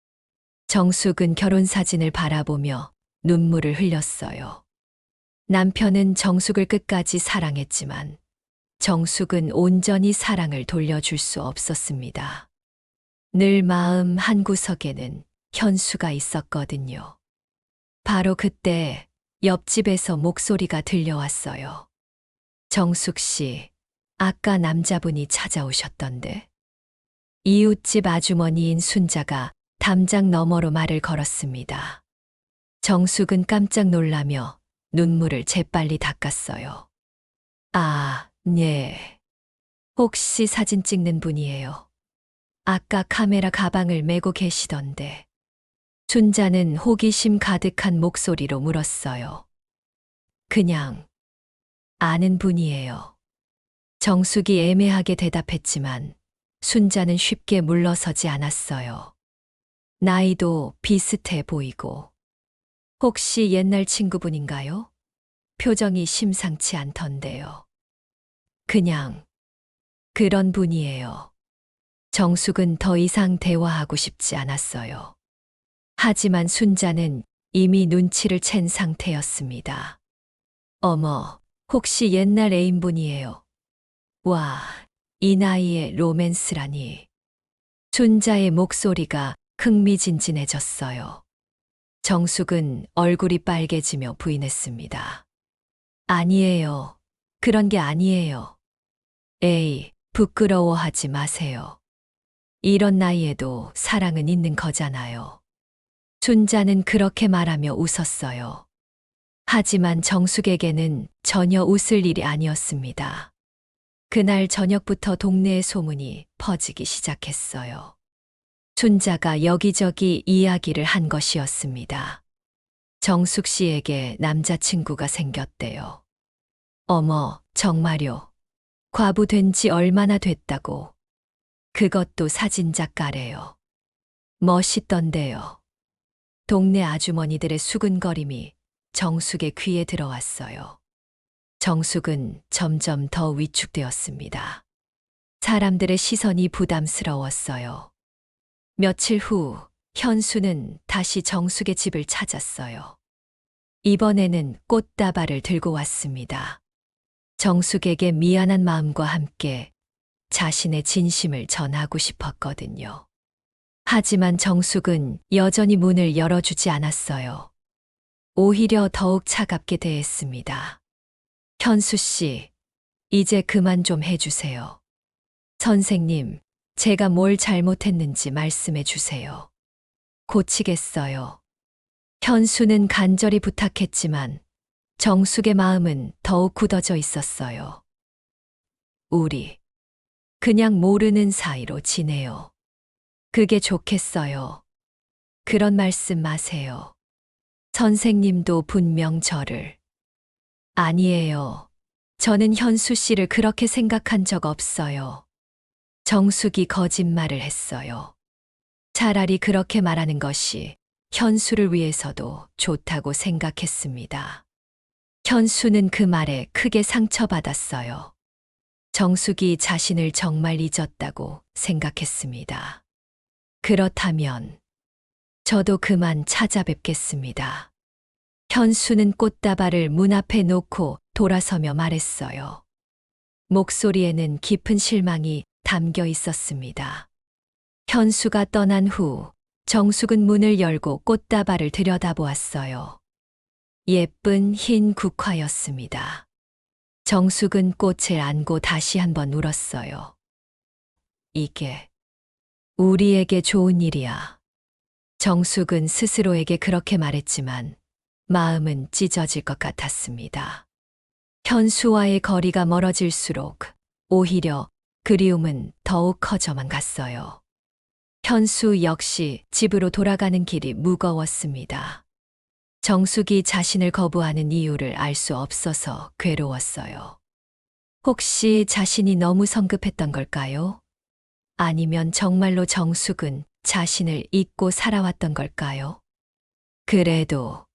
정숙은 결혼 사진을 바라보며 눈물을 흘렸어요. 남편은 정숙을 끝까지 사랑했지만 정숙은 온전히 사랑을 돌려줄 수 없었습니다. 늘 마음 한구석에는 현수가 있었거든요. 바로 그때 옆집에서 목소리가 들려왔어요. 정숙 씨, 아까 남자분이 찾아오셨던데. 이웃집 아주머니인 순자가 담장 너머로 말을 걸었습니다. 정숙은 깜짝 놀라며 눈물을 재빨리 닦았어요. 아, 네. 혹시 사진 찍는 분이에요? 아까 카메라 가방을 메고 계시던데. 순자는 호기심 가득한 목소리로 물었어요. 그냥 아는 분이에요. 정숙이 애매하게 대답했지만 순자는 쉽게 물러서지 않았어요. 나이도 비슷해 보이고. 혹시 옛날 친구분인가요? 표정이 심상치 않던데요. 그냥 그런 분이에요. 정숙은 더 이상 대화하고 싶지 않았어요. 하지만 순자는 이미 눈치를 챈 상태였습니다. 어머, 혹시 옛날 애인분이에요? 와, 이 나이에 로맨스라니. 순자의 목소리가 흥미진진해졌어요. 정숙은 얼굴이 빨개지며 부인했습니다. 아니에요. 그런 게 아니에요. 에이, 부끄러워하지 마세요. 이런 나이에도 사랑은 있는 거잖아요. 순자는 그렇게 말하며 웃었어요. 하지만 정숙에게는 전혀 웃을 일이 아니었습니다. 그날 저녁부터 동네의 소문이 퍼지기 시작했어요. 순자가 여기저기 이야기를 한 것이었습니다. 정숙 씨에게 남자친구가 생겼대요. 어머, 정말요? 과부된 지 얼마나 됐다고. 그것도 사진작가래요. 멋있던데요. 동네 아주머니들의 수근거림이 정숙의 귀에 들어왔어요. 정숙은 점점 더 위축되었습니다. 사람들의 시선이 부담스러웠어요. 며칠 후 현수는 다시 정숙의 집을 찾았어요. 이번에는 꽃다발을 들고 왔습니다. 정숙에게 미안한 마음과 함께 자신의 진심을 전하고 싶었거든요. 하지만 정숙은 여전히 문을 열어주지 않았어요. 오히려 더욱 차갑게 대했습니다. 현수 씨, 이제 그만 좀 해주세요. 선생님, 제가 뭘 잘못했는지 말씀해 주세요. 고치겠어요. 현수는 간절히 부탁했지만 정숙의 마음은 더욱 굳어져 있었어요. 우리 그냥 모르는 사이로 지내요. 그게 좋겠어요. 그런 말씀 마세요. 선생님도 분명 저를. 아니에요. 저는 현수 씨를 그렇게 생각한 적 없어요. 정숙이 거짓말을 했어요. 차라리 그렇게 말하는 것이 현수를 위해서도 좋다고 생각했습니다. 현수는 그 말에 크게 상처받았어요. 정숙이 자신을 정말 잊었다고 생각했습니다. 그렇다면 저도 그만 찾아뵙겠습니다. 현수는 꽃다발을 문 앞에 놓고 돌아서며 말했어요. 목소리에는 깊은 실망이 담겨 있었습니다. 현수가 떠난 후 정숙은 문을 열고 꽃다발을 들여다보았어요. 예쁜 흰 국화였습니다. 정숙은 꽃을 안고 다시 한번 울었어요. 이게 우리에게 좋은 일이야. 정숙은 스스로에게 그렇게 말했지만 마음은 찢어질 것 같았습니다. 현수와의 거리가 멀어질수록 오히려 그리움은 더욱 커져만 갔어요. 현수 역시 집으로 돌아가는 길이 무거웠습니다. 정숙이 자신을 거부하는 이유를 알 수 없어서 괴로웠어요. 혹시 자신이 너무 성급했던 걸까요? 아니면 정말로 정숙은 자신을 잊고 살아왔던 걸까요? 그래도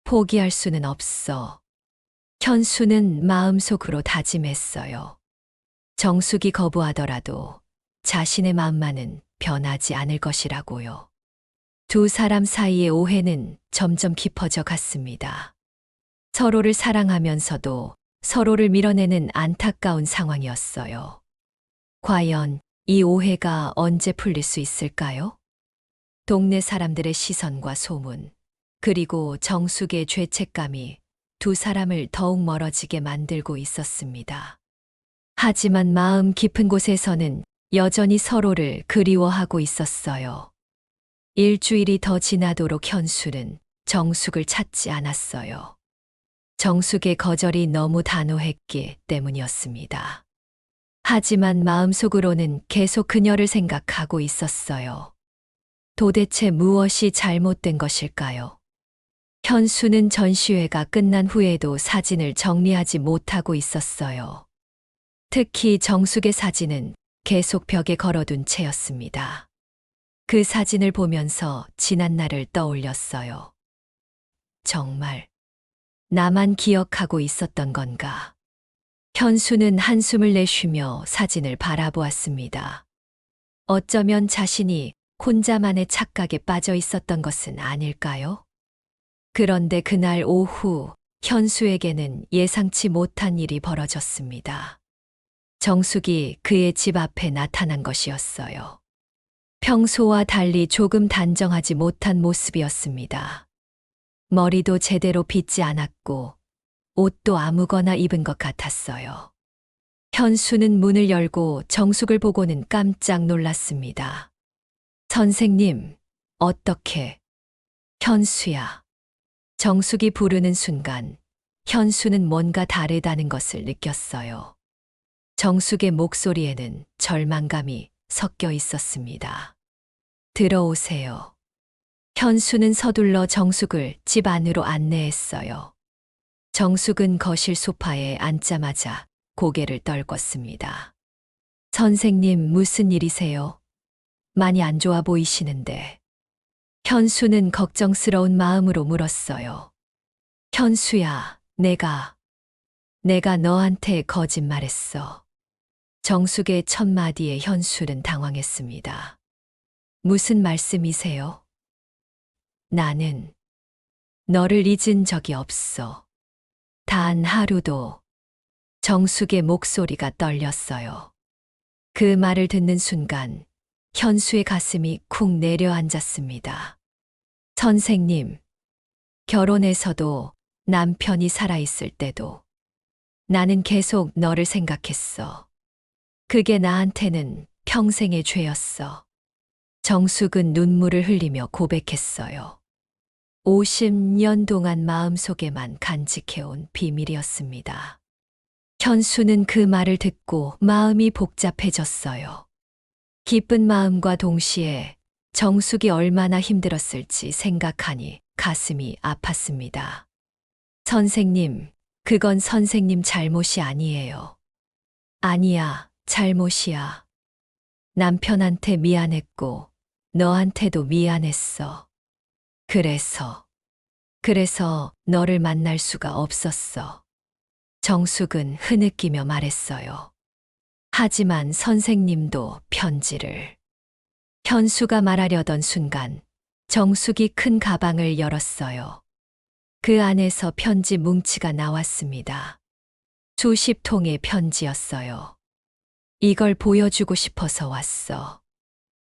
포기할 수는 없어. 현수는 마음속으로 다짐했어요. 정숙이 거부하더라도 자신의 마음만은 변하지 않을 것이라고요. 두 사람 사이의 오해는 점점 깊어져 갔습니다. 서로를 사랑하면서도 서로를 밀어내는 안타까운 상황이었어요. 과연 이 오해가 언제 풀릴 수 있을까요? 동네 사람들의 시선과 소문, 그리고 정숙의 죄책감이 두 사람을 더욱 멀어지게 만들고 있었습니다. 하지만 마음 깊은 곳에서는 여전히 서로를 그리워하고 있었어요. 일주일이 더 지나도록 현수는 정숙을 찾지 않았어요. 정숙의 거절이 너무 단호했기 때문이었습니다. 하지만 마음속으로는 계속 그녀를 생각하고 있었어요. 도대체 무엇이 잘못된 것일까요? 현수는 전시회가 끝난 후에도 사진을 정리하지 못하고 있었어요. 특히 정숙의 사진은 계속 벽에 걸어둔 채였습니다. 그 사진을 보면서 지난 날을 떠올렸어요. 정말 나만 기억하고 있었던 건가? 현수는 한숨을 내쉬며 사진을 바라보았습니다. 어쩌면 자신이 혼자만의 착각에 빠져 있었던 것은 아닐까요? 그런데 그날 오후 현수에게는 예상치 못한 일이 벌어졌습니다. 정숙이 그의 집 앞에 나타난 것이었어요. 평소와 달리 조금 단정하지 못한 모습이었습니다. 머리도 제대로 빗지 않았고 옷도 아무거나 입은 것 같았어요. 현수는 문을 열고 정숙을 보고는 깜짝 놀랐습니다. 선생님, 어떻게? 현수야. 정숙이 부르는 순간 현수는 뭔가 다르다는 것을 느꼈어요. 정숙의 목소리에는 절망감이 섞여 있었습니다. 들어오세요. 현수는 서둘러 정숙을 집 안으로 안내했어요. 정숙은 거실 소파에 앉자마자 고개를 떨궜습니다. 선생님, 무슨 일이세요? 많이 안 좋아 보이시는데. 현수는 걱정스러운 마음으로 물었어요. 현수야, 내가 너한테 거짓말했어. 정숙의 첫 마디에 현수는 당황했습니다. 무슨 말씀이세요? 나는 너를 잊은 적이 없어. 단 하루도. 정숙의 목소리가 떨렸어요. 그 말을 듣는 순간 현수의 가슴이 쿵 내려앉았습니다. 선생님, 결혼해서도 남편이 살아있을 때도 나는 계속 너를 생각했어. 그게 나한테는 평생의 죄였어. 정숙은 눈물을 흘리며 고백했어요. 50년 동안 마음속에만 간직해온 비밀이었습니다. 현수는 그 말을 듣고 마음이 복잡해졌어요. 기쁜 마음과 동시에 정숙이 얼마나 힘들었을지 생각하니 가슴이 아팠습니다. 선생님, 그건 선생님 잘못이 아니에요. 아니야, 잘못이야. 남편한테 미안했고 너한테도 미안했어. 그래서 너를 만날 수가 없었어. 정숙은 흐느끼며 말했어요. 하지만 선생님도 편지를. 현수가 말하려던 순간 정숙이 큰 가방을 열었어요. 그 안에서 편지 뭉치가 나왔습니다. 수십 통의 편지였어요. 이걸 보여주고 싶어서 왔어.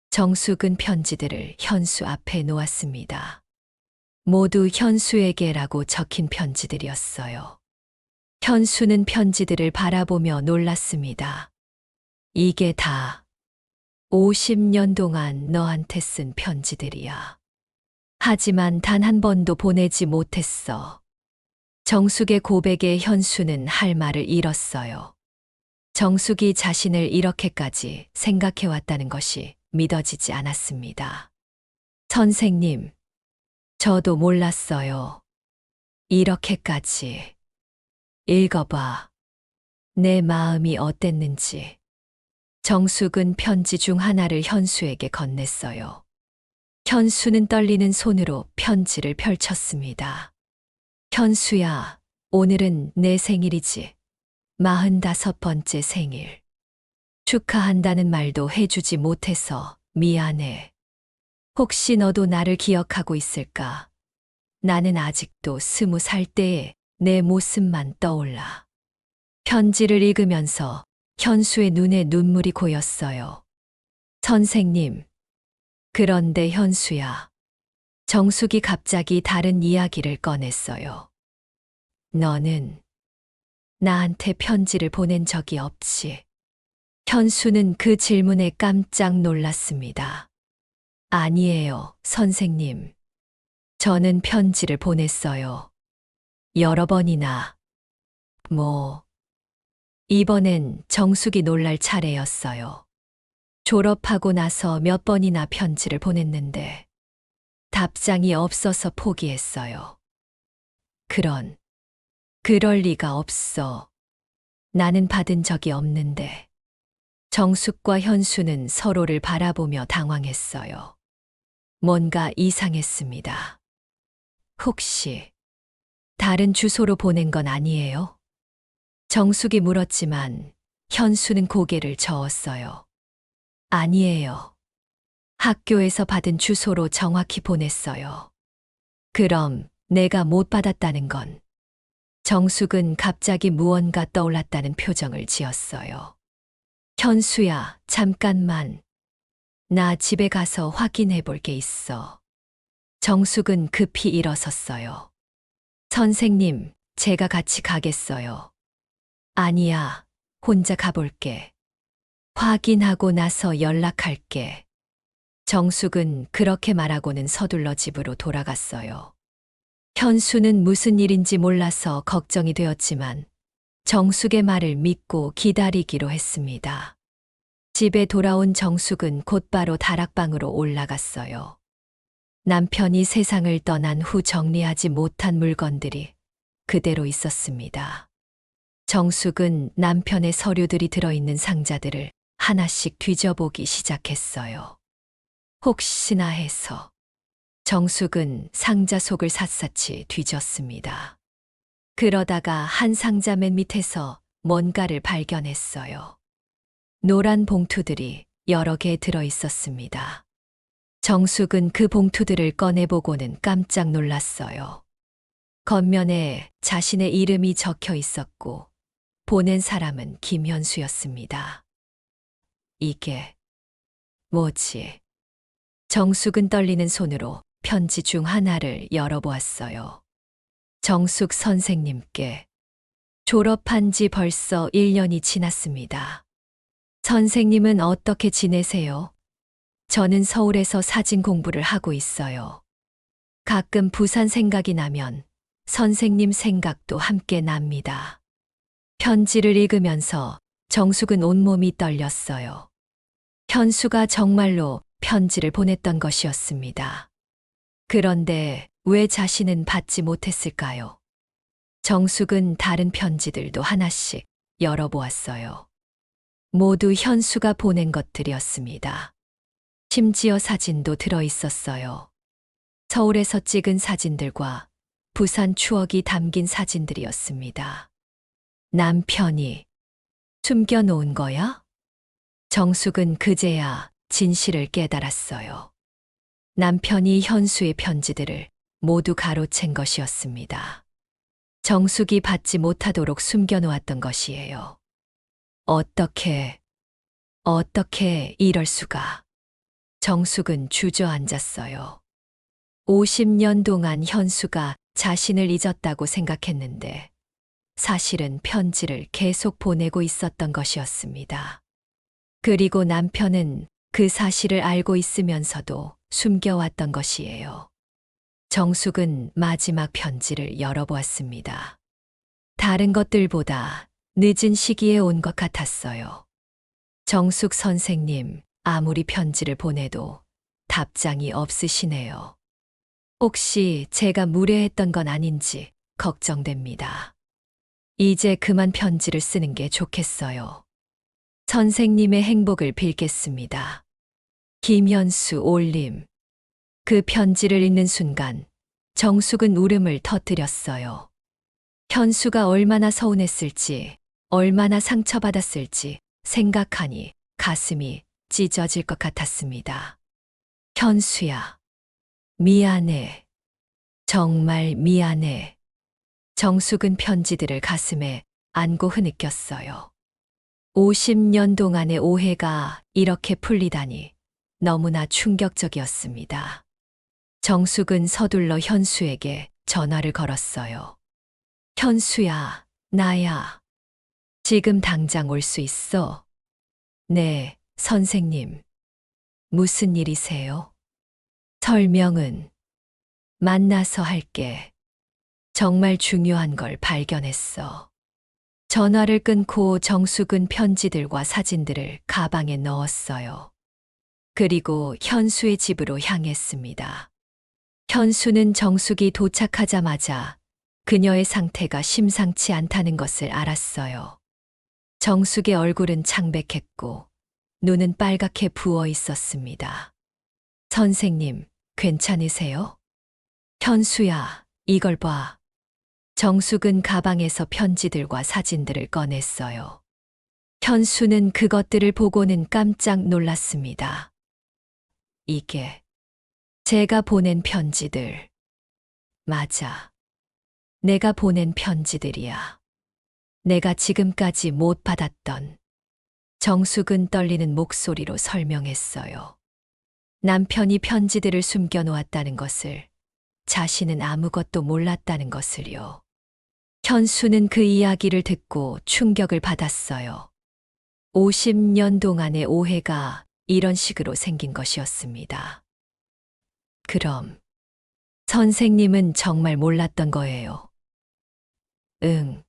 정숙은 편지들을 현수 앞에 놓았습니다. 모두 현수에게라고 적힌 편지들이었어요. 현수는 편지들을 바라보며 놀랐습니다. 이게 다 50년 동안 너한테 쓴 편지들이야. 하지만 단 한 번도 보내지 못했어. 정숙의 고백에 현수는 할 말을 잃었어요. 정숙이 자신을 이렇게까지 생각해왔다는 것이 믿어지지 않았습니다. 선생님, 저도 몰랐어요. 이렇게까지. 읽어봐. 내 마음이 어땠는지. 정숙은 편지 중 하나를 현수에게 건넸어요. 현수는 떨리는 손으로 편지를 펼쳤습니다. 현수야, 오늘은 내 생일이지. 45번째 생일. 축하한다는 말도 해주지 못해서 미안해. 혹시 너도 나를 기억하고 있을까? 나는 아직도 20살 때의 내 모습만 떠올라. 편지를 읽으면서 현수의 눈에 눈물이 고였어요. 선생님. 그런데 현수야. 정숙이 갑자기 다른 이야기를 꺼냈어요. 너는 나한테 편지를 보낸 적이 없지. 현수는 그 질문에 깜짝 놀랐습니다. 아니에요, 선생님. 저는 편지를 보냈어요. 여러 번이나. 이번엔 정숙이 놀랄 차례였어요. 졸업하고 나서 몇 번이나 편지를 보냈는데 답장이 없어서 포기했어요. 그럴 리가 없어. 나는 받은 적이 없는데. 정숙과 현수는 서로를 바라보며 당황했어요. 뭔가 이상했습니다. 혹시 다른 주소로 보낸 건 아니에요? 정숙이 물었지만 현수는 고개를 저었어요. 아니에요. 학교에서 받은 주소로 정확히 보냈어요. 그럼 내가 못 받았다는 건? 정숙은 갑자기 무언가 떠올랐다는 표정을 지었어요. 현수야, 잠깐만. 나 집에 가서 확인해 볼 게 있어. 정숙은 급히 일어섰어요. 선생님, 제가 같이 가겠어요. 아니야, 혼자 가볼게. 확인하고 나서 연락할게. 정숙은 그렇게 말하고는 서둘러 집으로 돌아갔어요. 현수는 무슨 일인지 몰라서 걱정이 되었지만 정숙의 말을 믿고 기다리기로 했습니다. 집에 돌아온 정숙은 곧바로 다락방으로 올라갔어요. 남편이 세상을 떠난 후 정리하지 못한 물건들이 그대로 있었습니다. 정숙은 남편의 서류들이 들어있는 상자들을 하나씩 뒤져보기 시작했어요. 혹시나 해서 정숙은 상자 속을 샅샅이 뒤졌습니다. 그러다가 한 상자 맨 밑에서 뭔가를 발견했어요. 노란 봉투들이 여러 개 들어 있었습니다. 정숙은 그 봉투들을 꺼내보고는 깜짝 놀랐어요. 겉면에 자신의 이름이 적혀 있었고 보낸 사람은 김현수였습니다. 이게 뭐지? 정숙은 떨리는 손으로 편지 중 하나를 열어보았어요. 정숙 선생님께. 졸업한 지 벌써 1년이 지났습니다. 선생님은 어떻게 지내세요? 저는 서울에서 사진 공부를 하고 있어요. 가끔 부산 생각이 나면 선생님 생각도 함께 납니다. 편지를 읽으면서 정숙은 온몸이 떨렸어요. 현수가 정말로 편지를 보냈던 것이었습니다. 그런데 왜 자신은 받지 못했을까요? 정숙은 다른 편지들도 하나씩 열어보았어요. 모두 현수가 보낸 것들이었습니다. 심지어 사진도 들어 있었어요. 서울에서 찍은 사진들과 부산 추억이 담긴 사진들이었습니다. 남편이 숨겨놓은 거야? 정숙은 그제야 진실을 깨달았어요. 남편이 현수의 편지들을 모두 가로챈 것이었습니다. 정숙이 받지 못하도록 숨겨놓았던 것이에요. 어떻게 이럴 수가. 정숙은 주저앉았어요. 50년 동안 현수가 자신을 잊었다고 생각했는데 사실은 편지를 계속 보내고 있었던 것이었습니다. 그리고 남편은 그 사실을 알고 있으면서도 숨겨왔던 것이에요. 정숙은 마지막 편지를 열어보았습니다. 다른 것들보다 늦은 시기에 온 것 같았어요. 정숙 선생님, 아무리 편지를 보내도 답장이 없으시네요. 혹시 제가 무례했던 건 아닌지 걱정됩니다. 이제 그만 편지를 쓰는 게 좋겠어요. 선생님의 행복을 빌겠습니다. 김현수 올림. 그 편지를 읽는 순간 정숙은 울음을 터뜨렸어요. 현수가 얼마나 서운했을지, 얼마나 상처받았을지 생각하니 가슴이 찢어질 것 같았습니다. 현수야, 미안해. 정말 미안해. 정숙은 편지들을 가슴에 안고 흐느꼈어요. 50년 동안의 오해가 이렇게 풀리다니 너무나 충격적이었습니다. 정숙은 서둘러 현수에게 전화를 걸었어요. 현수야, 나야. 지금 당장 올 수 있어? 네, 선생님. 무슨 일이세요? 설명은 만나서 할게. 정말 중요한 걸 발견했어. 전화를 끊고 정숙은 편지들과 사진들을 가방에 넣었어요. 그리고 현수의 집으로 향했습니다. 현수는 정숙이 도착하자마자 그녀의 상태가 심상치 않다는 것을 알았어요. 정숙의 얼굴은 창백했고 눈은 빨갛게 부어 있었습니다. 선생님, 괜찮으세요? 현수야, 이걸 봐. 정숙은 가방에서 편지들과 사진들을 꺼냈어요. 현수는 그것들을 보고는 깜짝 놀랐습니다. 이게 제가 보낸 편지들. 맞아. 내가 보낸 편지들이야. 내가 지금까지 못 받았던. 정숙은 떨리는 목소리로 설명했어요. 남편이 편지들을 숨겨놓았다는 것을, 자신은 아무것도 몰랐다는 것을요. 현수는 그 이야기를 듣고 충격을 받았어요. 50년 동안의 오해가 이런 식으로 생긴 것이었습니다. 그럼 선생님은 정말 몰랐던 거예요. 응.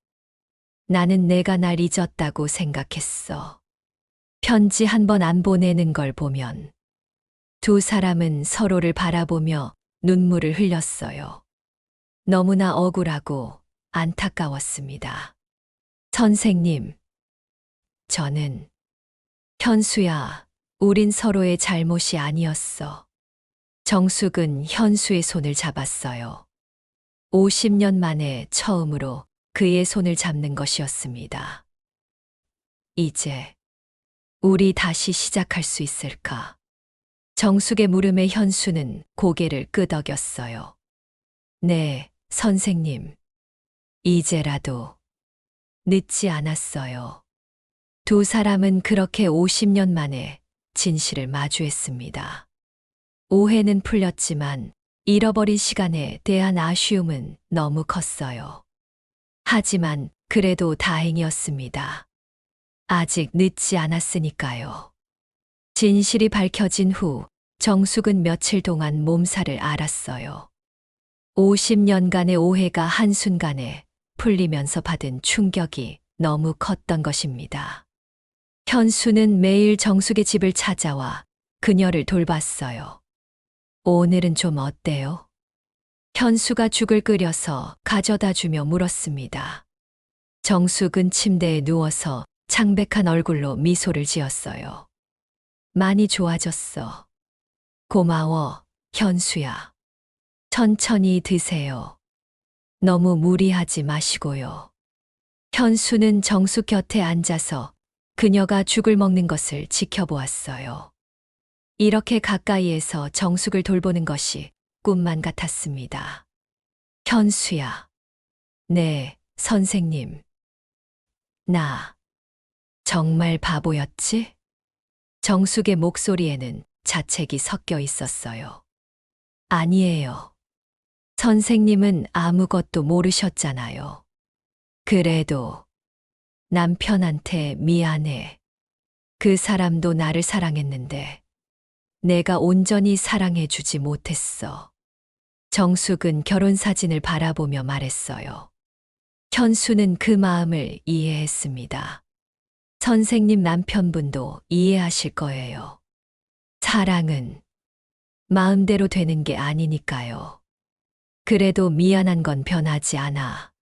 나는 내가 날 잊었다고 생각했어. 편지 한 번 안 보내는 걸 보면 두 사람은 서로를 바라보며 눈물을 흘렸어요. 너무나 억울하고 안타까웠습니다. 선생님, 저는 현수야, 우린 서로의 잘못이 아니었어. 정숙은 현수의 손을 잡았어요. 50년 만에 처음으로 그의 손을 잡는 것이었습니다. 이제 우리 다시 시작할 수 있을까? 정숙의 물음에 현수는 고개를 끄덕였어요. 네, 선생님. 이제라도 늦지 않았어요. 두 사람은 그렇게 50년 만에 진실을 마주했습니다. 오해는 풀렸지만 잃어버린 시간에 대한 아쉬움은 너무 컸어요. 하지만 그래도 다행이었습니다. 아직 늦지 않았으니까요. 진실이 밝혀진 후 정숙은 며칠 동안 몸살을 앓았어요. 50년간의 오해가 한순간에 풀리면서 받은 충격이 너무 컸던 것입니다. 현수는 매일 정숙의 집을 찾아와 그녀를 돌봤어요. 오늘은 좀 어때요? 현수가 죽을 끓여서 가져다 주며 물었습니다. 정숙은 침대에 누워서 창백한 얼굴로 미소를 지었어요. 많이 좋아졌어. 고마워, 현수야. 천천히 드세요. 너무 무리하지 마시고요. 현수는 정숙 곁에 앉아서 그녀가 죽을 먹는 것을 지켜보았어요. 이렇게 가까이에서 정숙을 돌보는 것이 꿈만 같았습니다. 현수야. 네, 선생님. 나 정말 바보였지? 정숙의 목소리에는 자책이 섞여 있었어요. 아니에요. 선생님은 아무것도 모르셨잖아요. 그래도 남편한테 미안해. 그 사람도 나를 사랑했는데 내가 온전히 사랑해주지 못했어. 정숙은 결혼 사진을 바라보며 말했어요. 현수는 그 마음을 이해했습니다. 선생님 남편분도 이해하실 거예요. 사랑은 마음대로 되는 게 아니니까요. 그래도 미안한 건 변하지 않아.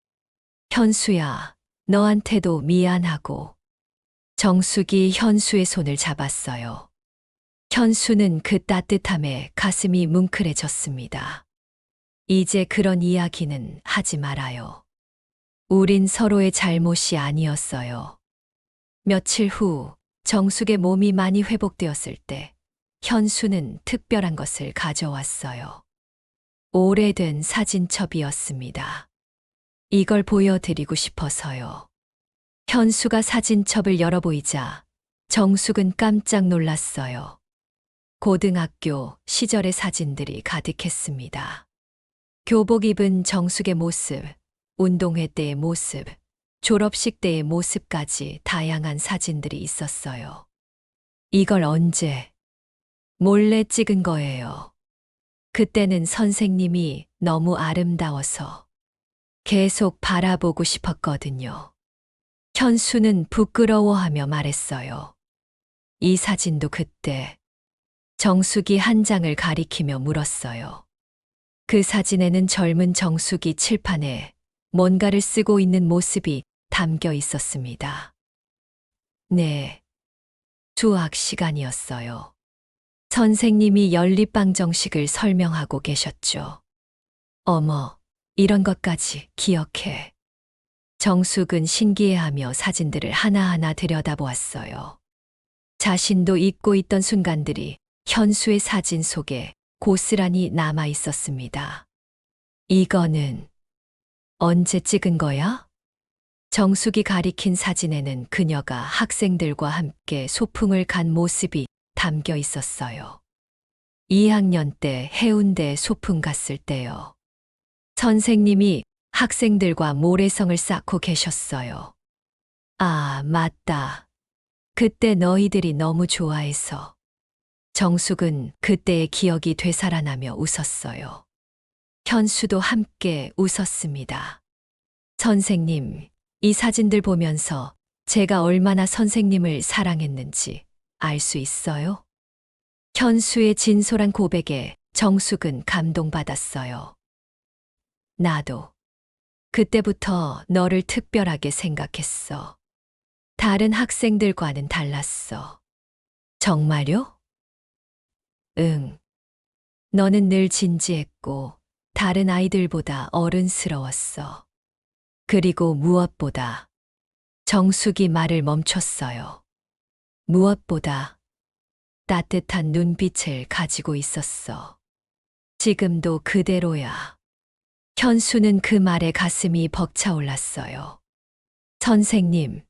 현수야, 너한테도 미안하고. 정숙이 현수의 손을 잡았어요. 현수는 그 따뜻함에 가슴이 뭉클해졌습니다. 이제 그런 이야기는 하지 말아요. 우린 서로의 잘못이 아니었어요. 며칠 후 정숙의 몸이 많이 회복되었을 때 현수는 특별한 것을 가져왔어요. 오래된 사진첩이었습니다. 이걸 보여드리고 싶어서요. 현수가 사진첩을 열어보이자 정숙은 깜짝 놀랐어요. 고등학교 시절의 사진들이 가득했습니다. 교복 입은 정숙의 모습, 운동회 때의 모습, 졸업식 때의 모습까지 다양한 사진들이 있었어요. 이걸 언제 몰래 찍은 거예요. 그때는 선생님이 너무 아름다워서 계속 바라보고 싶었거든요. 현수는 부끄러워하며 말했어요. 이 사진도 그때. 정숙이 한 장을 가리키며 물었어요. 그 사진에는 젊은 정숙이 칠판에 뭔가를 쓰고 있는 모습이 담겨 있었습니다. 네. 수학 시간이었어요. 선생님이 연립방 정식을 설명하고 계셨죠. 어머, 이런 것까지 기억해. 정숙은 신기해하며 사진들을 하나하나 들여다보았어요. 자신도 잊고 있던 순간들이 현수의 사진 속에 고스란히 남아 있었습니다. 이거는 언제 찍은 거야? 정숙이 가리킨 사진에는 그녀가 학생들과 함께 소풍을 간 모습이 담겨 있었어요. 2학년 때 해운대 소풍 갔을 때요. 선생님이 학생들과 모래성을 쌓고 계셨어요. 아, 맞다. 그때 너희들이 너무 좋아해서. 정숙은 그때의 기억이 되살아나며 웃었어요. 현수도 함께 웃었습니다. 선생님, 이 사진들 보면서 제가 얼마나 선생님을 사랑했는지 알 수 있어요? 현수의 진솔한 고백에 정숙은 감동받았어요. 나도 그때부터 너를 특별하게 생각했어. 다른 학생들과는 달랐어. 정말요? 응. 너는 늘 진지했고 다른 아이들보다 어른스러웠어. 그리고 무엇보다 정숙이 말을 멈췄어요. 무엇보다 따뜻한 눈빛을 가지고 있었어. 지금도 그대로야. 현수는 그 말에 가슴이 벅차올랐어요. 선생님,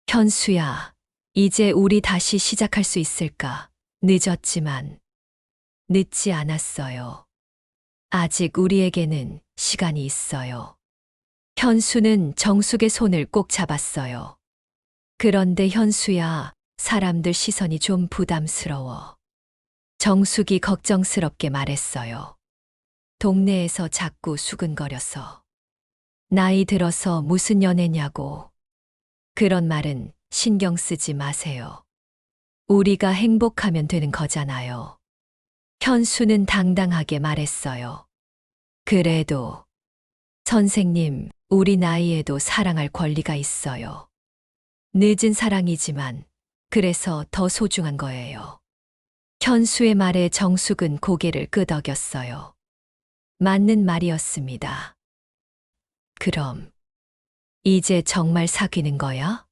현수야, 이제 우리 다시 시작할 수 있을까? 늦었지만 늦지 않았어요. 아직 우리에게는 시간이 있어요. 현수는 정숙의 손을 꼭 잡았어요. 그런데 현수야, 사람들 시선이 좀 부담스러워. 정숙이 걱정스럽게 말했어요. 동네에서 자꾸 수근거려서. 나이 들어서 무슨 연애냐고. 그런 말은 신경 쓰지 마세요. 우리가 행복하면 되는 거잖아요. 현수는 당당하게 말했어요. 그래도 선생님, 우리 나이에도 사랑할 권리가 있어요. 늦은 사랑이지만 그래서 더 소중한 거예요. 현수의 말에 정숙은 고개를 끄덕였어요. 맞는 말이었습니다. 그럼 이제 정말 사귀는 거야?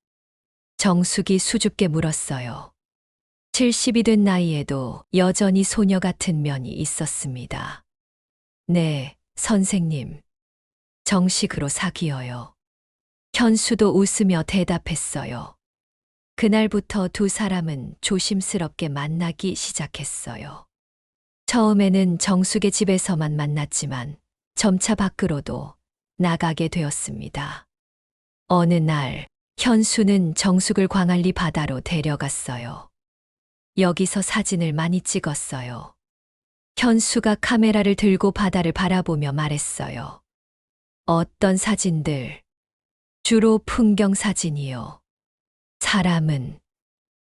정숙이 수줍게 물었어요. 70이 된 나이에도 여전히 소녀 같은 면이 있었습니다. 네, 선생님. 정식으로 사귀어요. 현수도 웃으며 대답했어요. 그날부터 두 사람은 조심스럽게 만나기 시작했어요. 처음에는 정숙의 집에서만 만났지만 점차 밖으로도 나가게 되었습니다. 어느 날 현수는 정숙을 광안리 바다로 데려갔어요. 여기서 사진을 많이 찍었어요. 현수가 카메라를 들고 바다를 바라보며 말했어요. 어떤 사진들? 주로 풍경 사진이요. 사람은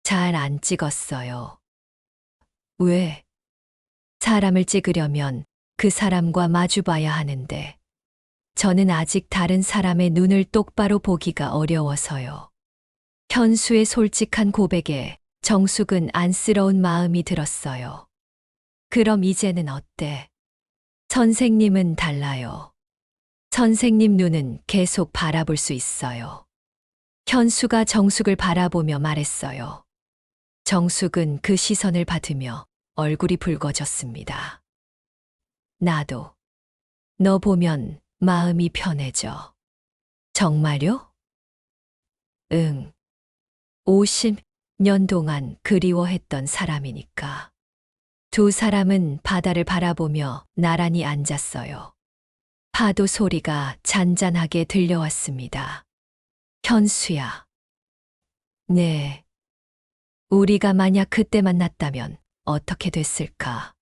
잘 안 찍었어요. 왜? 사람을 찍으려면 그 사람과 마주봐야 하는데, 저는 아직 다른 사람의 눈을 똑바로 보기가 어려워서요. 현수의 솔직한 고백에 정숙은 안쓰러운 마음이 들었어요. 그럼 이제는 어때? 선생님은 달라요. 선생님 눈은 계속 바라볼 수 있어요. 현수가 정숙을 바라보며 말했어요. 정숙은 그 시선을 받으며 얼굴이 붉어졌습니다. 나도 너 보면 마음이 편해져. 정말요? 응. 50년 동안 그리워했던 사람이니까. 두 사람은 바다를 바라보며 나란히 앉았어요. 파도 소리가 잔잔하게 들려왔습니다. 현수야. 네. 우리가 만약 그때 만났다면 어떻게 됐을까?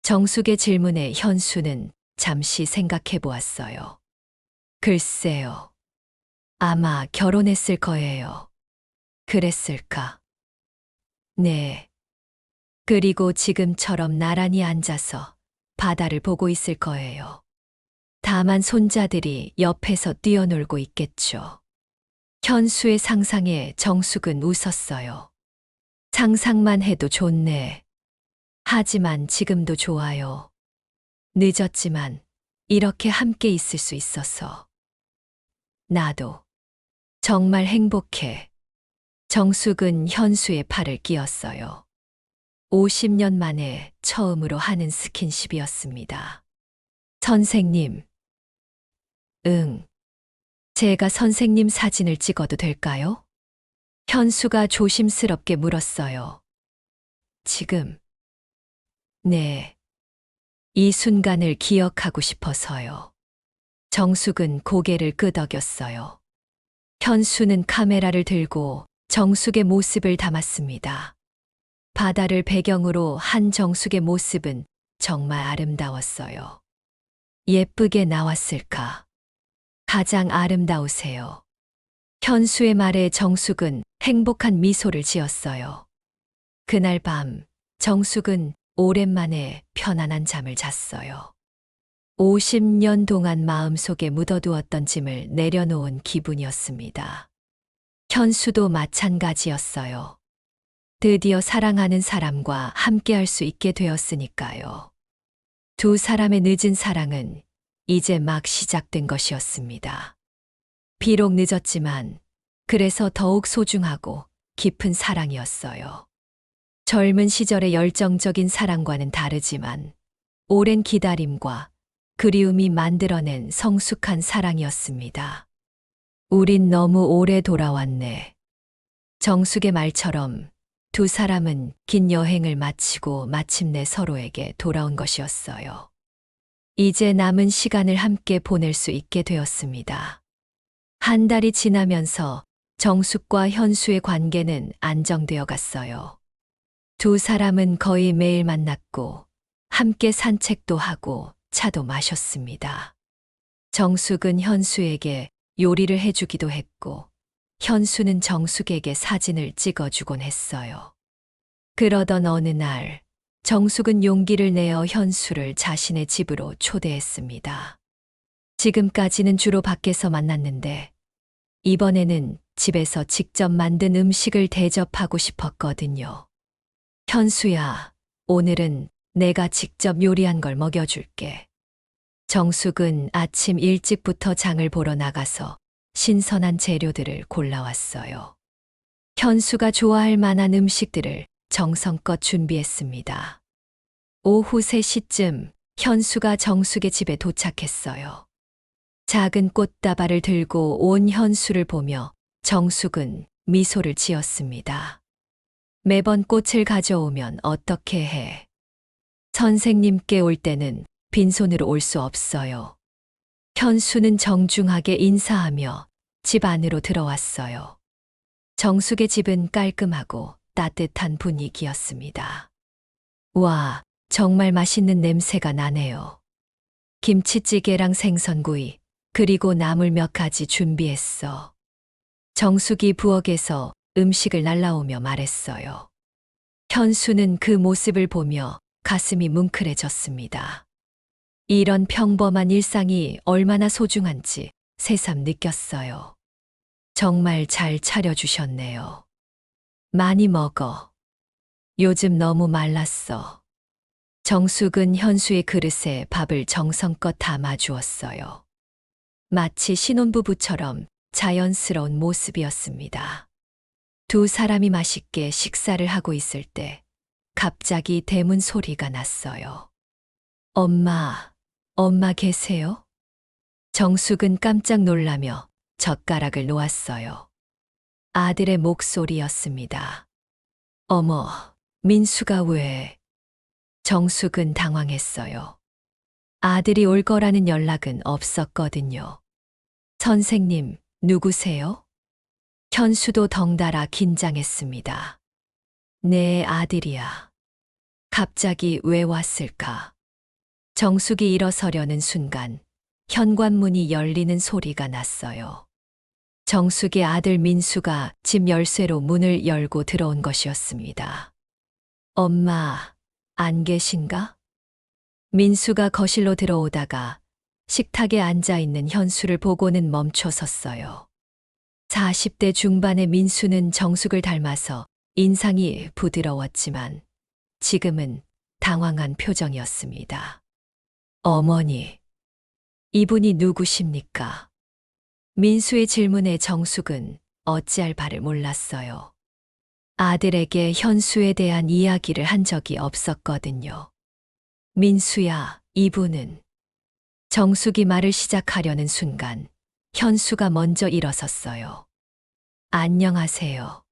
정숙의 질문에 현수는 잠시 생각해 보았어요. 글쎄요. 아마 결혼했을 거예요. 그랬을까? 네. 그리고 지금처럼 나란히 앉아서 바다를 보고 있을 거예요. 다만 손자들이 옆에서 뛰어놀고 있겠죠. 현수의 상상에 정숙은 웃었어요. 상상만 해도 좋네. 하지만 지금도 좋아요. 늦었지만 이렇게 함께 있을 수 있어서. 나도 정말 행복해. 정숙은 현수의 팔을 끼었어요. 50년 만에 처음으로 하는 스킨십이었습니다. 선생님. 응. 제가 선생님 사진을 찍어도 될까요? 현수가 조심스럽게 물었어요. 지금. 네. 이 순간을 기억하고 싶어서요. 정숙은 고개를 끄덕였어요. 현수는 카메라를 들고 정숙의 모습을 담았습니다. 바다를 배경으로 한 정숙의 모습은 정말 아름다웠어요. 예쁘게 나왔을까? 가장 아름다우세요. 현수의 말에 정숙은 행복한 미소를 지었어요. 그날 밤 정숙은 오랜만에 편안한 잠을 잤어요. 50년 동안 마음속에 묻어두었던 짐을 내려놓은 기분이었습니다. 현수도 마찬가지였어요. 드디어 사랑하는 사람과 함께할 수 있게 되었으니까요. 두 사람의 늦은 사랑은 이제 막 시작된 것이었습니다. 비록 늦었지만 그래서 더욱 소중하고 깊은 사랑이었어요. 젊은 시절의 열정적인 사랑과는 다르지만 오랜 기다림과 그리움이 만들어낸 성숙한 사랑이었습니다. 우린 너무 오래 돌아왔네. 정숙의 말처럼 두 사람은 긴 여행을 마치고 마침내 서로에게 돌아온 것이었어요. 이제 남은 시간을 함께 보낼 수 있게 되었습니다. 한 달이 지나면서 정숙과 현수의 관계는 안정되어 갔어요. 두 사람은 거의 매일 만났고 함께 산책도 하고 차도 마셨습니다. 정숙은 현수에게 요리를 해주기도 했고 현수는 정숙에게 사진을 찍어주곤 했어요. 그러던 어느 날 정숙은 용기를 내어 현수를 자신의 집으로 초대했습니다. 지금까지는 주로 밖에서 만났는데 이번에는 집에서 직접 만든 음식을 대접하고 싶었거든요. 현수야, 오늘은 내가 직접 요리한 걸 먹여줄게. 정숙은 아침 일찍부터 장을 보러 나가서 신선한 재료들을 골라왔어요. 현수가 좋아할 만한 음식들을 정성껏 준비했습니다. 오후 3시쯤 현수가 정숙의 집에 도착했어요. 작은 꽃다발을 들고 온 현수를 보며 정숙은 미소를 지었습니다. 매번 꽃을 가져오면 어떻게 해? 선생님께 올 때는 빈손으로 올 수 없어요. 현수는 정중하게 인사하며 집 안으로 들어왔어요. 정숙의 집은 깔끔하고 따뜻한 분위기였습니다. 와, 정말 맛있는 냄새가 나네요. 김치찌개랑 생선구이, 그리고 나물 몇 가지 준비했어. 정숙이 부엌에서 음식을 날라오며 말했어요. 현수는 그 모습을 보며 가슴이 뭉클해졌습니다. 이런 평범한 일상이 얼마나 소중한지 새삼 느꼈어요. 정말 잘 차려주셨네요. 많이 먹어. 요즘 너무 말랐어. 정숙은 현수의 그릇에 밥을 정성껏 담아 주었어요. 마치 신혼부부처럼 자연스러운 모습이었습니다. 두 사람이 맛있게 식사를 하고 있을 때 갑자기 대문 소리가 났어요. 엄마 계세요? 정숙은 깜짝 놀라며 젓가락을 놓았어요. 아들의 목소리였습니다. 어머, 민수가 왜? 정숙은 당황했어요. 아들이 올 거라는 연락은 없었거든요. 선생님, 누구세요? 현수도 덩달아 긴장했습니다. 내 아들이야. 갑자기 왜 왔을까? 정숙이 일어서려는 순간 현관문이 열리는 소리가 났어요. 정숙의 아들 민수가 집 열쇠로 문을 열고 들어온 것이었습니다. 엄마, 안 계신가? 민수가 거실로 들어오다가 식탁에 앉아 있는 현수를 보고는 멈춰 섰어요. 40대 중반의 민수는 정숙을 닮아서 인상이 부드러웠지만 지금은 당황한 표정이었습니다. 어머니, 이분이 누구십니까? 민수의 질문에 정숙은 어찌할 바를 몰랐어요. 아들에게 현수에 대한 이야기를 한 적이 없었거든요. 민수야, 이분은. 정숙이 말을 시작하려는 순간 현수가 먼저 일어섰어요. 안녕하세요.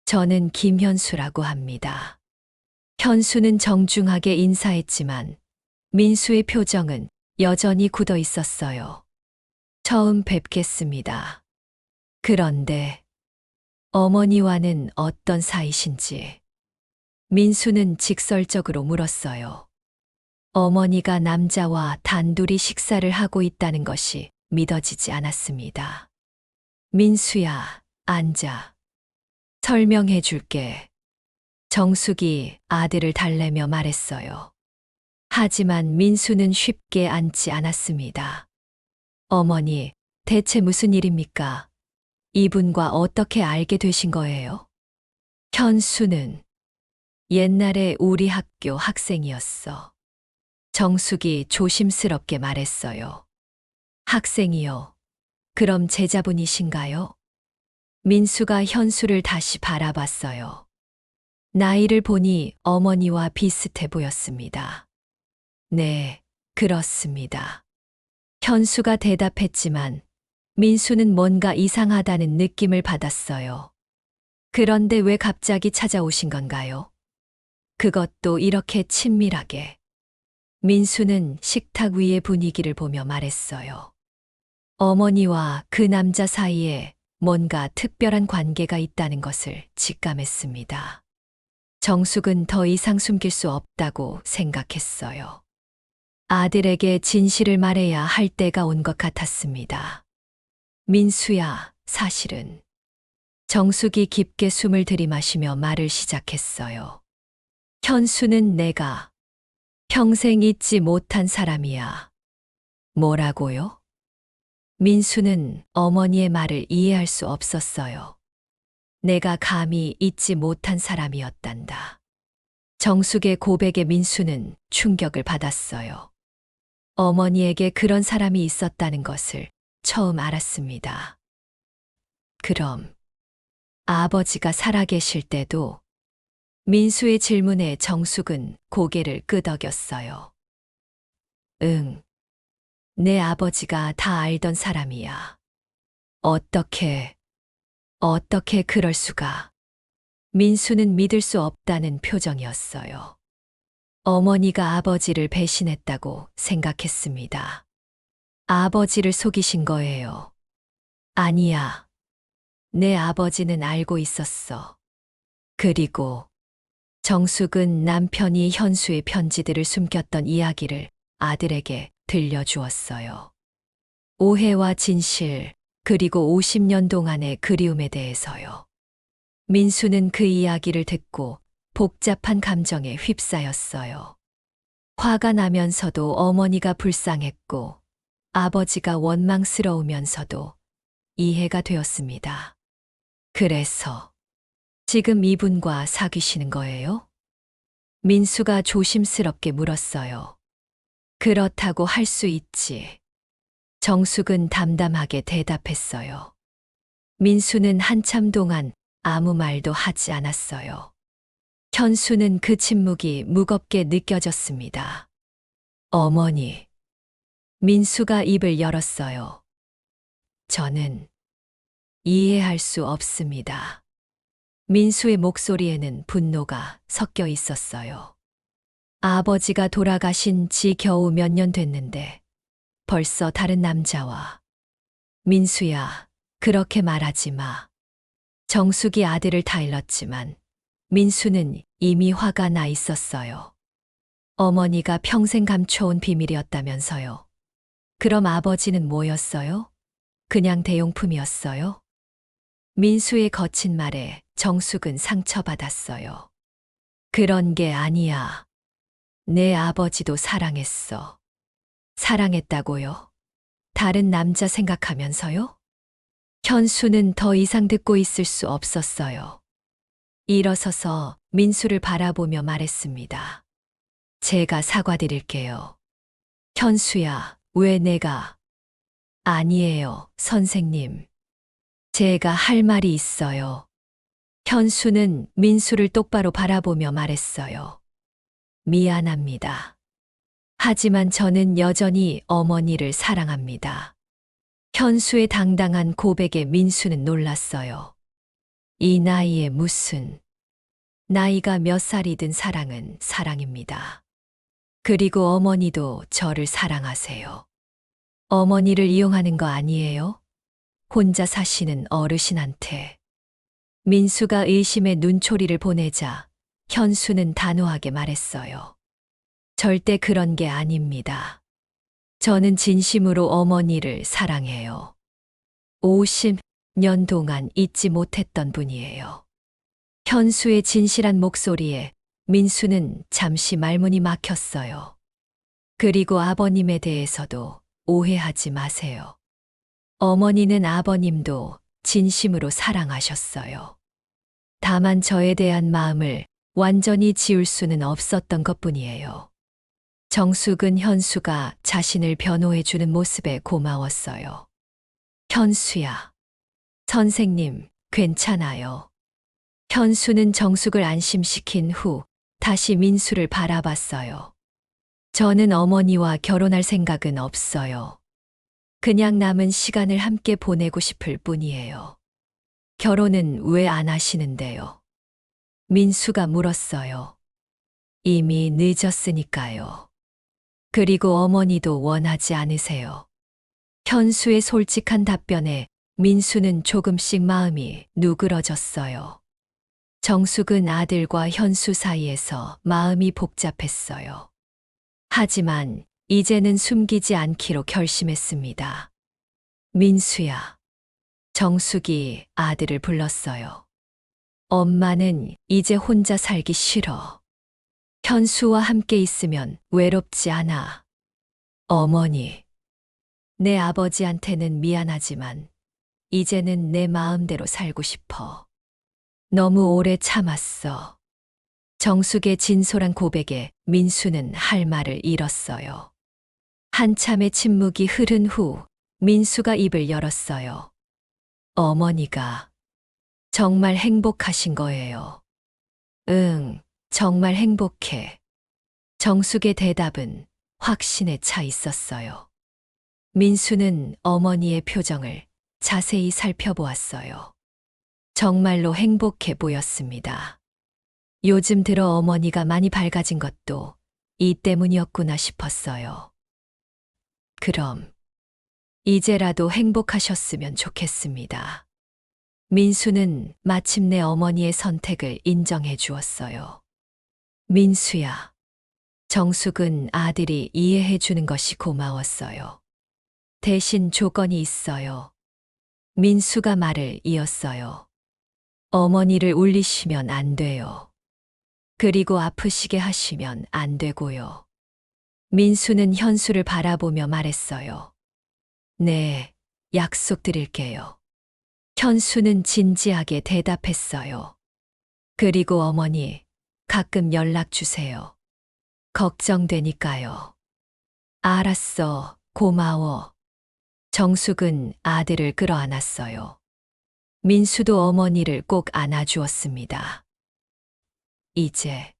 저는 김현수라고 합니다. 현수는 정중하게 인사했지만 민수의 표정은 여전히 굳어 있었어요. 처음 뵙겠습니다. 그런데 어머니와는 어떤 사이신지 민수는 직설적으로 물었어요. 어머니가 남자와 단둘이 식사를 하고 있다는 것이 믿어지지 않았습니다. 민수야, 앉아. 설명해 줄게. 정숙이 아들을 달래며 말했어요. 하지만 민수는 쉽게 앉지 않았습니다. 어머니, 대체 무슨 일입니까? 이분과 어떻게 알게 되신 거예요? 현수는 옛날에 우리 학교 학생이었어. 정숙이 조심스럽게 말했어요. 학생이요. 그럼 제자분이신가요? 민수가 현수를 다시 바라봤어요. 나이를 보니 어머니와 비슷해 보였습니다. 네, 그렇습니다. 현수가 대답했지만 민수는 뭔가 이상하다는 느낌을 받았어요. 그런데 왜 갑자기 찾아오신 건가요? 그것도 이렇게 친밀하게. 민수는 식탁 위의 분위기를 보며 말했어요. 어머니와 그 남자 사이에 뭔가 특별한 관계가 있다는 것을 직감했습니다. 정숙은 더 이상 숨길 수 없다고 생각했어요. 아들에게 진실을 말해야 할 때가 온 것 같았습니다. 민수야, 사실은. 정숙이 깊게 숨을 들이마시며 말을 시작했어요. 현수는 내가 평생 잊지 못한 사람이야. 뭐라고요? 민수는 어머니의 말을 이해할 수 없었어요. 내가 감히 잊지 못한 사람이었단다. 정숙의 고백에 민수는 충격을 받았어요. 어머니에게 그런 사람이 있었다는 것을 처음 알았습니다. 그럼 아버지가 살아계실 때도 민수의 질문에 정숙은 고개를 끄덕였어요. 응. 내 아버지가 다 알던 사람이야. 어떻게 그럴 수가. 민수는 믿을 수 없다는 표정이었어요. 어머니가 아버지를 배신했다고 생각했습니다. 아버지를 속이신 거예요. 아니야. 내 아버지는 알고 있었어. 그리고 정숙은 남편이 현수의 편지들을 숨겼던 이야기를 아들에게 들려주었어요. 오해와 진실, 그리고 50년 동안의 그리움에 대해서요. 민수는 그 이야기를 듣고 복잡한 감정에 휩싸였어요. 화가 나면서도 어머니가 불쌍했고 아버지가 원망스러우면서도 이해가 되었습니다. 그래서 지금 이분과 사귀시는 거예요? 민수가 조심스럽게 물었어요. 그렇다고 할 수 있지. 정숙은 담담하게 대답했어요. 민수는 한참 동안 아무 말도 하지 않았어요. 현수는 그 침묵이 무겁게 느껴졌습니다. 어머니. 민수가 입을 열었어요. 저는 이해할 수 없습니다. 민수의 목소리에는 분노가 섞여 있었어요. 아버지가 돌아가신 지 겨우 몇 년 됐는데 벌써 다른 남자와. 민수야, 그렇게 말하지 마. 정숙이 아들을 다 잃었지만 민수는 이미 화가 나 있었어요. 어머니가 평생 감춰온 비밀이었다면서요. 그럼 아버지는 뭐였어요? 그냥 대용품이었어요? 민수의 거친 말에 정숙은 상처받았어요. 그런 게 아니야. 내 아버지도 사랑했어. 사랑했다고요? 다른 남자 생각하면서요? 현수는 더 이상 듣고 있을 수 없었어요. 일어서서 민수를 바라보며 말했습니다. 제가 사과드릴게요. 현수야, 왜 내가? 아니에요, 선생님. 제가 할 말이 있어요. 현수는 민수를 똑바로 바라보며 말했어요. 미안합니다. 하지만 저는 여전히 어머니를 사랑합니다. 현수의 당당한 고백에 민수는 놀랐어요. 이 나이에 무슨, 나이가 몇 살이든 사랑은 사랑입니다. 그리고 어머니도 저를 사랑하세요. 어머니를 이용하는 거 아니에요? 혼자 사시는 어르신한테. 민수가 의심의 눈초리를 보내자 현수는 단호하게 말했어요. 절대 그런 게 아닙니다. 저는 진심으로 어머니를 사랑해요. 50년 동안 잊지 못했던 분이에요. 현수의 진실한 목소리에 민수는 잠시 말문이 막혔어요. 그리고 아버님에 대해서도 오해하지 마세요. 어머니는 아버님도 진심으로 사랑하셨어요. 다만 저에 대한 마음을 완전히 지울 수는 없었던 것뿐이에요. 정숙은 현수가 자신을 변호해 주는 모습에 고마웠어요. 현수야. 선생님, 괜찮아요. 현수는 정숙을 안심시킨 후 다시 민수를 바라봤어요. 저는 어머니와 결혼할 생각은 없어요. 그냥 남은 시간을 함께 보내고 싶을 뿐이에요. 결혼은 왜 안 하시는데요? 민수가 물었어요. 이미 늦었으니까요. 그리고 어머니도 원하지 않으세요. 현수의 솔직한 답변에 민수는 조금씩 마음이 누그러졌어요. 정숙은 아들과 현수 사이에서 마음이 복잡했어요. 하지만 이제는 숨기지 않기로 결심했습니다. 민수야. 정숙이 아들을 불렀어요. 엄마는 이제 혼자 살기 싫어. 현수와 함께 있으면 외롭지 않아. 어머니. 내 아버지한테는 미안하지만 이제는 내 마음대로 살고 싶어. 너무 오래 참았어. 정숙의 진솔한 고백에 민수는 할 말을 잃었어요. 한참의 침묵이 흐른 후 민수가 입을 열었어요. 어머니가 정말 행복하신 거예요. 응, 정말 행복해. 정숙의 대답은 확신에 차 있었어요. 민수는 어머니의 표정을 자세히 살펴보았어요. 정말로 행복해 보였습니다. 요즘 들어 어머니가 많이 밝아진 것도 이 때문이었구나 싶었어요. 그럼 이제라도 행복하셨으면 좋겠습니다. 민수는 마침내 어머니의 선택을 인정해 주었어요. 민수야. 정숙은 아들이 이해해 주는 것이 고마웠어요. 대신 조건이 있어요. 민수가 말을 이었어요. 어머니를 울리시면 안 돼요. 그리고 아프시게 하시면 안 되고요. 민수는 현수를 바라보며 말했어요. 네, 약속드릴게요. 현수는 진지하게 대답했어요. 그리고 어머니, 가끔 연락 주세요. 걱정되니까요. 알았어, 고마워. 정숙은 아들을 끌어안았어요. 민수도 어머니를 꼭 안아주었습니다. 이제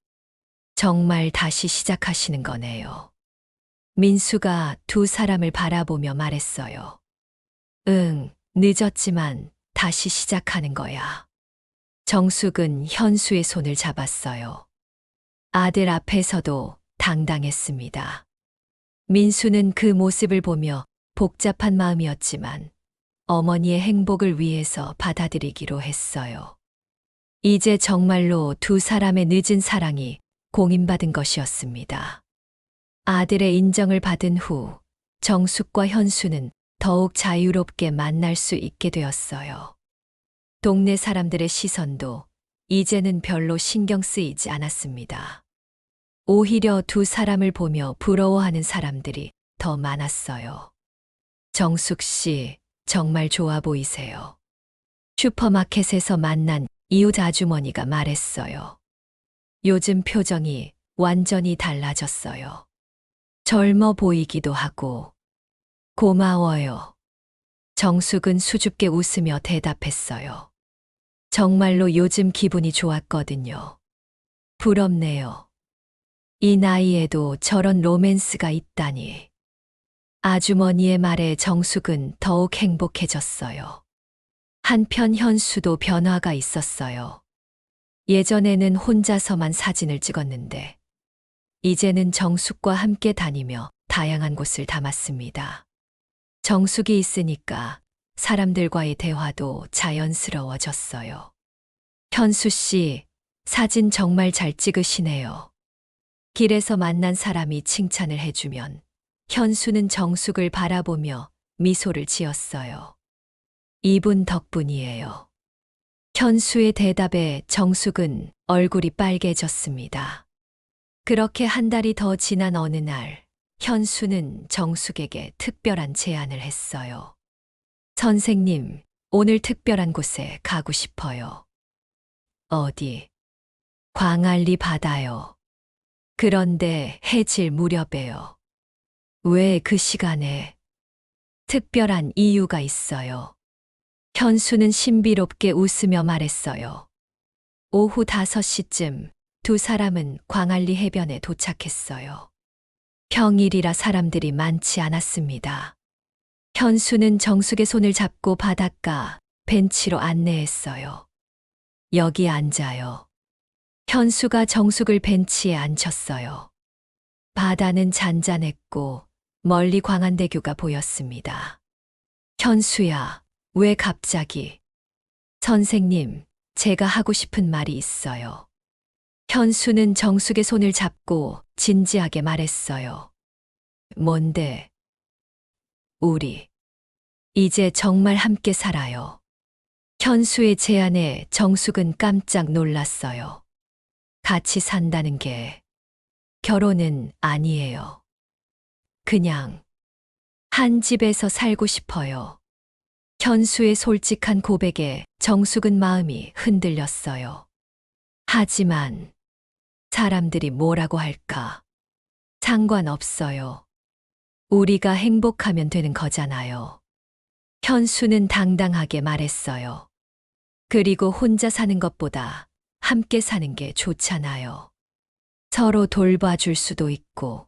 정말 다시 시작하시는 거네요. 민수가 두 사람을 바라보며 말했어요. 응, 늦었지만 다시 시작하는 거야. 정숙은 현수의 손을 잡았어요. 아들 앞에서도 당당했습니다. 민수는 그 모습을 보며 복잡한 마음이었지만 어머니의 행복을 위해서 받아들이기로 했어요. 이제 정말로 두 사람의 늦은 사랑이 공인받은 것이었습니다. 아들의 인정을 받은 후 정숙과 현수는 더욱 자유롭게 만날 수 있게 되었어요. 동네 사람들의 시선도 이제는 별로 신경 쓰이지 않았습니다. 오히려 두 사람을 보며 부러워하는 사람들이 더 많았어요. 정숙 씨, 정말 좋아 보이세요. 슈퍼마켓에서 만난 이웃 아주머니가 말했어요. 요즘 표정이 완전히 달라졌어요. 젊어 보이기도 하고. 고마워요. 정숙은 수줍게 웃으며 대답했어요. 정말로 요즘 기분이 좋았거든요. 부럽네요. 이 나이에도 저런 로맨스가 있다니. 아주머니의 말에 정숙은 더욱 행복해졌어요. 한편 현수도 변화가 있었어요. 예전에는 혼자서만 사진을 찍었는데, 이제는 정숙과 함께 다니며 다양한 곳을 담았습니다. 정숙이 있으니까 사람들과의 대화도 자연스러워졌어요. 현수 씨, 사진 정말 잘 찍으시네요. 길에서 만난 사람이 칭찬을 해주면 현수는 정숙을 바라보며 미소를 지었어요. 이분 덕분이에요. 현수의 대답에 정숙은 얼굴이 빨개졌습니다. 그렇게 한 달이 더 지난 어느 날, 현수는 정숙에게 특별한 제안을 했어요. 선생님, 오늘 특별한 곳에 가고 싶어요. 어디? 광안리 바다요. 그런데 해질 무렵에요. 왜 그 시간에? 특별한 이유가 있어요. 현수는 신비롭게 웃으며 말했어요. 오후 5시쯤 두 사람은 광안리 해변에 도착했어요. 평일이라 사람들이 많지 않았습니다. 현수는 정숙의 손을 잡고 바닷가 벤치로 안내했어요. 여기 앉아요. 현수가 정숙을 벤치에 앉혔어요. 바다는 잔잔했고 멀리 광안대교가 보였습니다. 현수야, 왜 갑자기? 선생님, 제가 하고 싶은 말이 있어요. 현수는 정숙의 손을 잡고 진지하게 말했어요. 뭔데? 우리 이제 정말 함께 살아요. 현수의 제안에 정숙은 깜짝 놀랐어요. 같이 산다는 게 결혼은 아니에요. 그냥 한 집에서 살고 싶어요. 현수의 솔직한 고백에 정숙은 마음이 흔들렸어요. 하지만 사람들이 뭐라고 할까? 상관없어요. 우리가 행복하면 되는 거잖아요. 현수는 당당하게 말했어요. 그리고 혼자 사는 것보다 함께 사는 게 좋잖아요. 서로 돌봐줄 수도 있고.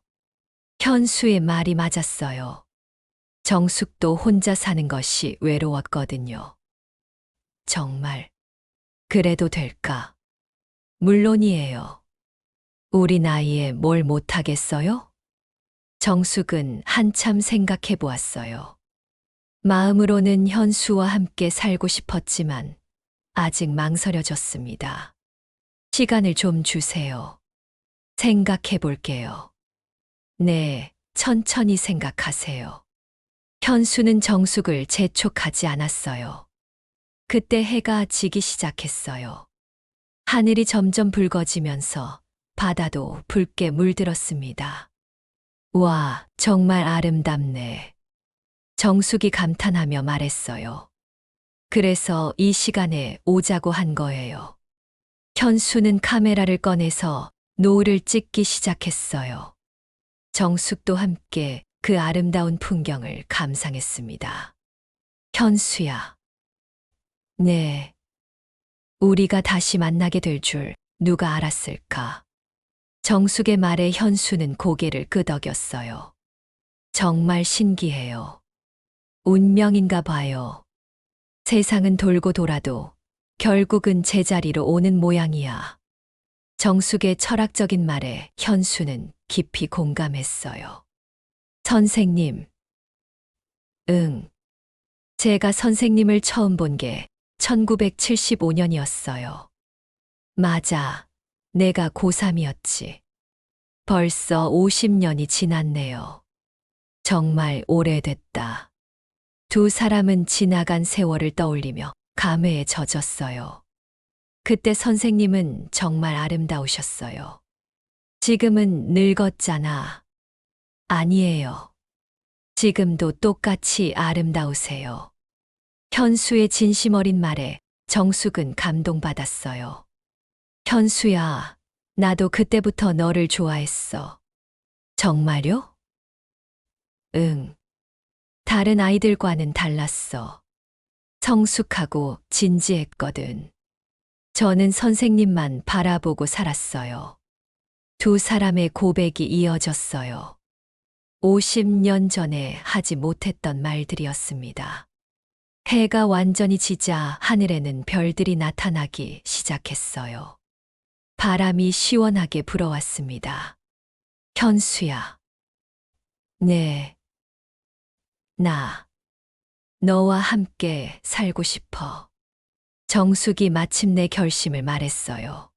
현수의 말이 맞았어요. 정숙도 혼자 사는 것이 외로웠거든요. 정말 그래도 될까? 물론이에요. 우리 나이에 뭘 못하겠어요? 정숙은 한참 생각해 보았어요. 마음으로는 현수와 함께 살고 싶었지만 아직 망설여졌습니다. 시간을 좀 주세요. 생각해 볼게요. 네, 천천히 생각하세요. 현수는 정숙을 재촉하지 않았어요. 그때 해가 지기 시작했어요. 하늘이 점점 붉어지면서 바다도 붉게 물들었습니다. 와, 정말 아름답네. 정숙이 감탄하며 말했어요. 그래서 이 시간에 오자고 한 거예요. 현수는 카메라를 꺼내서 노을을 찍기 시작했어요. 정숙도 함께 그 아름다운 풍경을 감상했습니다. 현수야. 네. 우리가 다시 만나게 될 줄 누가 알았을까? 정숙의 말에 현수는 고개를 끄덕였어요. 정말 신기해요. 운명인가 봐요. 세상은 돌고 돌아도 결국은 제자리로 오는 모양이야. 정숙의 철학적인 말에 현수는 깊이 공감했어요. 선생님. 응. 제가 선생님을 처음 본 게 1975년이었어요. 맞아. 내가 고3이었지. 벌써 50년이 지났네요. 정말 오래됐다. 두 사람은 지나간 세월을 떠올리며 감회에 젖었어요. 그때 선생님은 정말 아름다우셨어요. 지금은 늙었잖아. 아니에요. 지금도 똑같이 아름다우세요. 현수의 진심 어린 말에 정숙은 감동받았어요. 현수야, 나도 그때부터 너를 좋아했어. 정말요? 응. 다른 아이들과는 달랐어. 성숙하고 진지했거든. 저는 선생님만 바라보고 살았어요. 두 사람의 고백이 이어졌어요. 50년 전에 하지 못했던 말들이었습니다. 해가 완전히 지자 하늘에는 별들이 나타나기 시작했어요. 바람이 시원하게 불어왔습니다. 현수야. 네. 나. 너와 함께 살고 싶어. 정숙이 마침내 결심을 말했어요.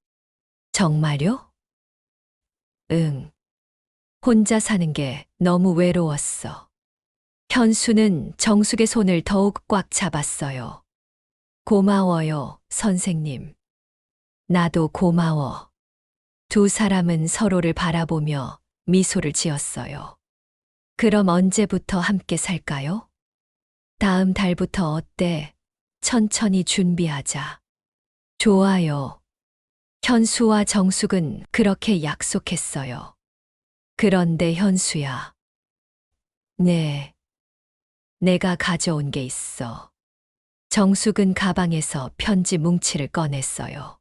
정말요? 응. 혼자 사는 게 너무 외로웠어. 현수는 정숙의 손을 더욱 꽉 잡았어요. 고마워요, 선생님. 나도 고마워. 두 사람은 서로를 바라보며 미소를 지었어요. 그럼 언제부터 함께 살까요? 다음 달부터 어때? 천천히 준비하자. 좋아요. 현수와 정숙은 그렇게 약속했어요. 그런데 현수야. 네. 내가 가져온 게 있어. 정숙은 가방에서 편지 뭉치를 꺼냈어요.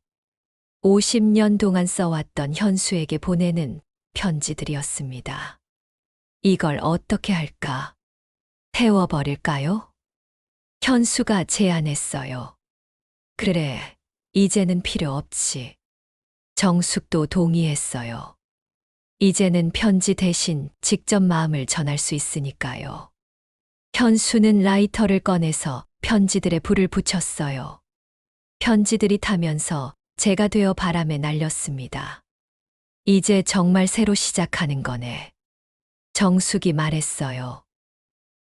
50년 동안 써왔던 현수에게 보내는 편지들이었습니다. 이걸 어떻게 할까? 태워버릴까요? 현수가 제안했어요. 그래, 이제는 필요 없지. 정숙도 동의했어요. 이제는 편지 대신 직접 마음을 전할 수 있으니까요. 현수는 라이터를 꺼내서 편지들에 불을 붙였어요. 편지들이 타면서 재가 되어 바람에 날렸습니다. 이제 정말 새로 시작하는 거네. 정숙이 말했어요.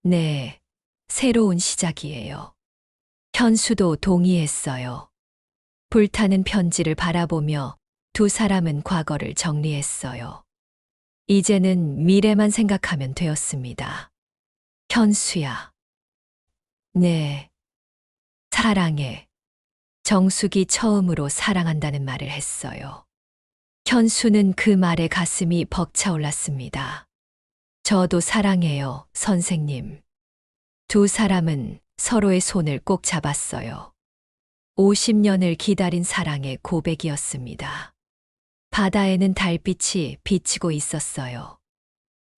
네, 새로운 시작이에요. 현수도 동의했어요. 불타는 편지를 바라보며 두 사람은 과거를 정리했어요. 이제는 미래만 생각하면 되었습니다. 현수야. 네. 사랑해. 정숙이 처음으로 사랑한다는 말을 했어요. 현수는 그 말에 가슴이 벅차올랐습니다. 저도 사랑해요, 선생님. 두 사람은 서로의 손을 꼭 잡았어요. 50년을 기다린 사랑의 고백이었습니다. 바다에는 달빛이 비치고 있었어요.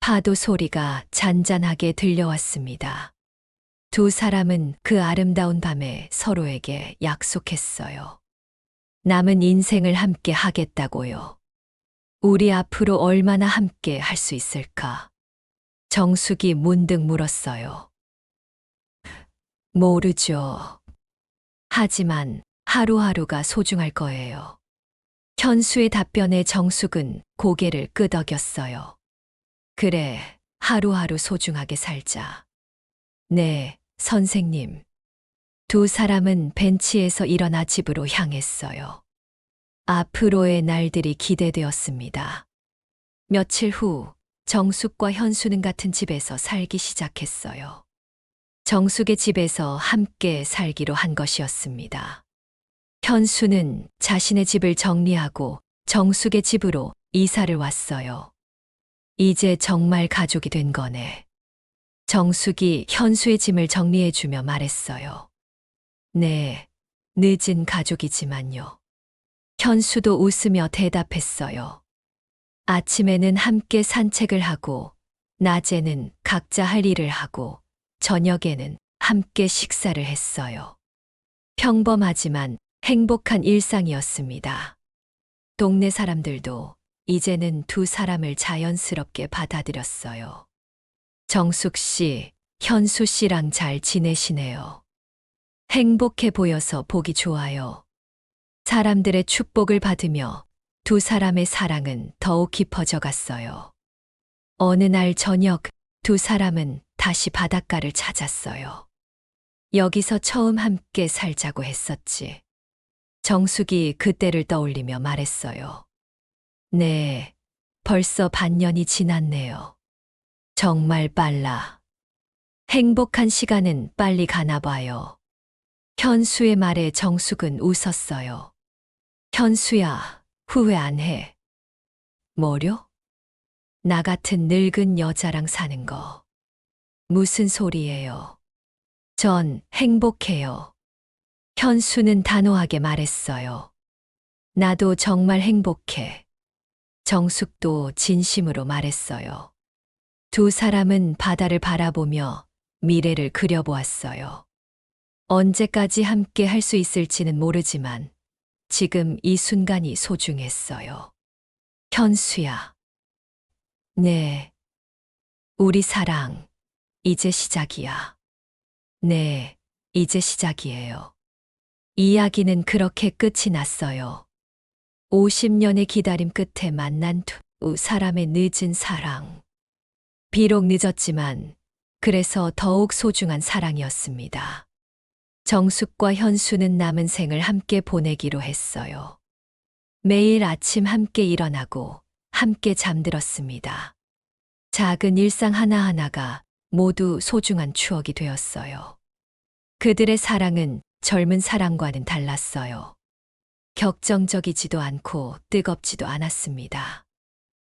파도 소리가 잔잔하게 들려왔습니다. 두 사람은 그 아름다운 밤에 서로에게 약속했어요. 남은 인생을 함께 하겠다고요. 우리 앞으로 얼마나 함께 할 수 있을까? 정숙이 문득 물었어요. 모르죠. 하지만 하루하루가 소중할 거예요. 현수의 답변에 정숙은 고개를 끄덕였어요. 그래, 하루하루 소중하게 살자. 네, 선생님. 두 사람은 벤치에서 일어나 집으로 향했어요. 앞으로의 날들이 기대되었습니다. 며칠 후 정숙과 현수는 같은 집에서 살기 시작했어요. 정숙의 집에서 함께 살기로 한 것이었습니다. 현수는 자신의 집을 정리하고 정숙의 집으로 이사를 왔어요. 이제 정말 가족이 된 거네. 정숙이 현수의 짐을 정리해주며 말했어요. 네, 늦은 가족이지만요. 현수도 웃으며 대답했어요. 아침에는 함께 산책을 하고, 낮에는 각자 할 일을 하고, 저녁에는 함께 식사를 했어요. 평범하지만 행복한 일상이었습니다. 동네 사람들도 이제는 두 사람을 자연스럽게 받아들였어요. 정숙 씨, 현수 씨랑 잘 지내시네요. 행복해 보여서 보기 좋아요. 사람들의 축복을 받으며 두 사람의 사랑은 더욱 깊어져 갔어요. 어느 날 저녁 두 사람은 다시 바닷가를 찾았어요. 여기서 처음 함께 살자고 했었지. 정숙이 그때를 떠올리며 말했어요. 네, 벌써 반년이 지났네요. 정말 빨라. 행복한 시간은 빨리 가나 봐요. 현수의 말에 정숙은 웃었어요. 현수야, 후회 안 해. 뭐려? 나 같은 늙은 여자랑 사는 거. 무슨 소리예요? 전 행복해요. 현수는 단호하게 말했어요. 나도 정말 행복해. 정숙도 진심으로 말했어요. 두 사람은 바다를 바라보며 미래를 그려보았어요. 언제까지 함께 할 수 있을지는 모르지만 지금 이 순간이 소중했어요. 현수야. 네. 우리 사랑, 이제 시작이야. 네, 이제 시작이에요. 이야기는 그렇게 끝이 났어요. 50년의 기다림 끝에 만난 두 사람의 늦은 사랑. 비록 늦었지만 그래서 더욱 소중한 사랑이었습니다. 정숙과 현수는 남은 생을 함께 보내기로 했어요. 매일 아침 함께 일어나고 함께 잠들었습니다. 작은 일상 하나하나가 모두 소중한 추억이 되었어요. 그들의 사랑은 젊은 사랑과는 달랐어요. 격정적이지도 않고 뜨겁지도 않았습니다.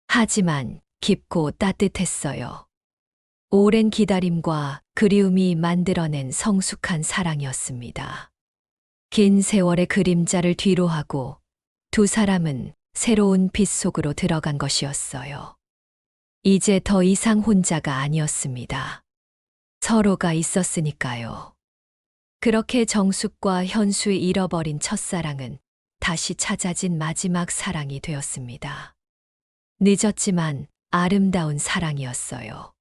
하지만 깊고 따뜻했어요. 오랜 기다림과 그리움이 만들어낸 성숙한 사랑이었습니다. 긴 세월의 그림자를 뒤로하고 두 사람은 새로운 빛 속으로 들어간 것이었어요. 이제 더 이상 혼자가 아니었습니다. 서로가 있었으니까요. 그렇게 정숙과 현수의 잃어버린 첫사랑은 다시 찾아진 마지막 사랑이 되었습니다. 늦었지만 아름다운 사랑이었어요.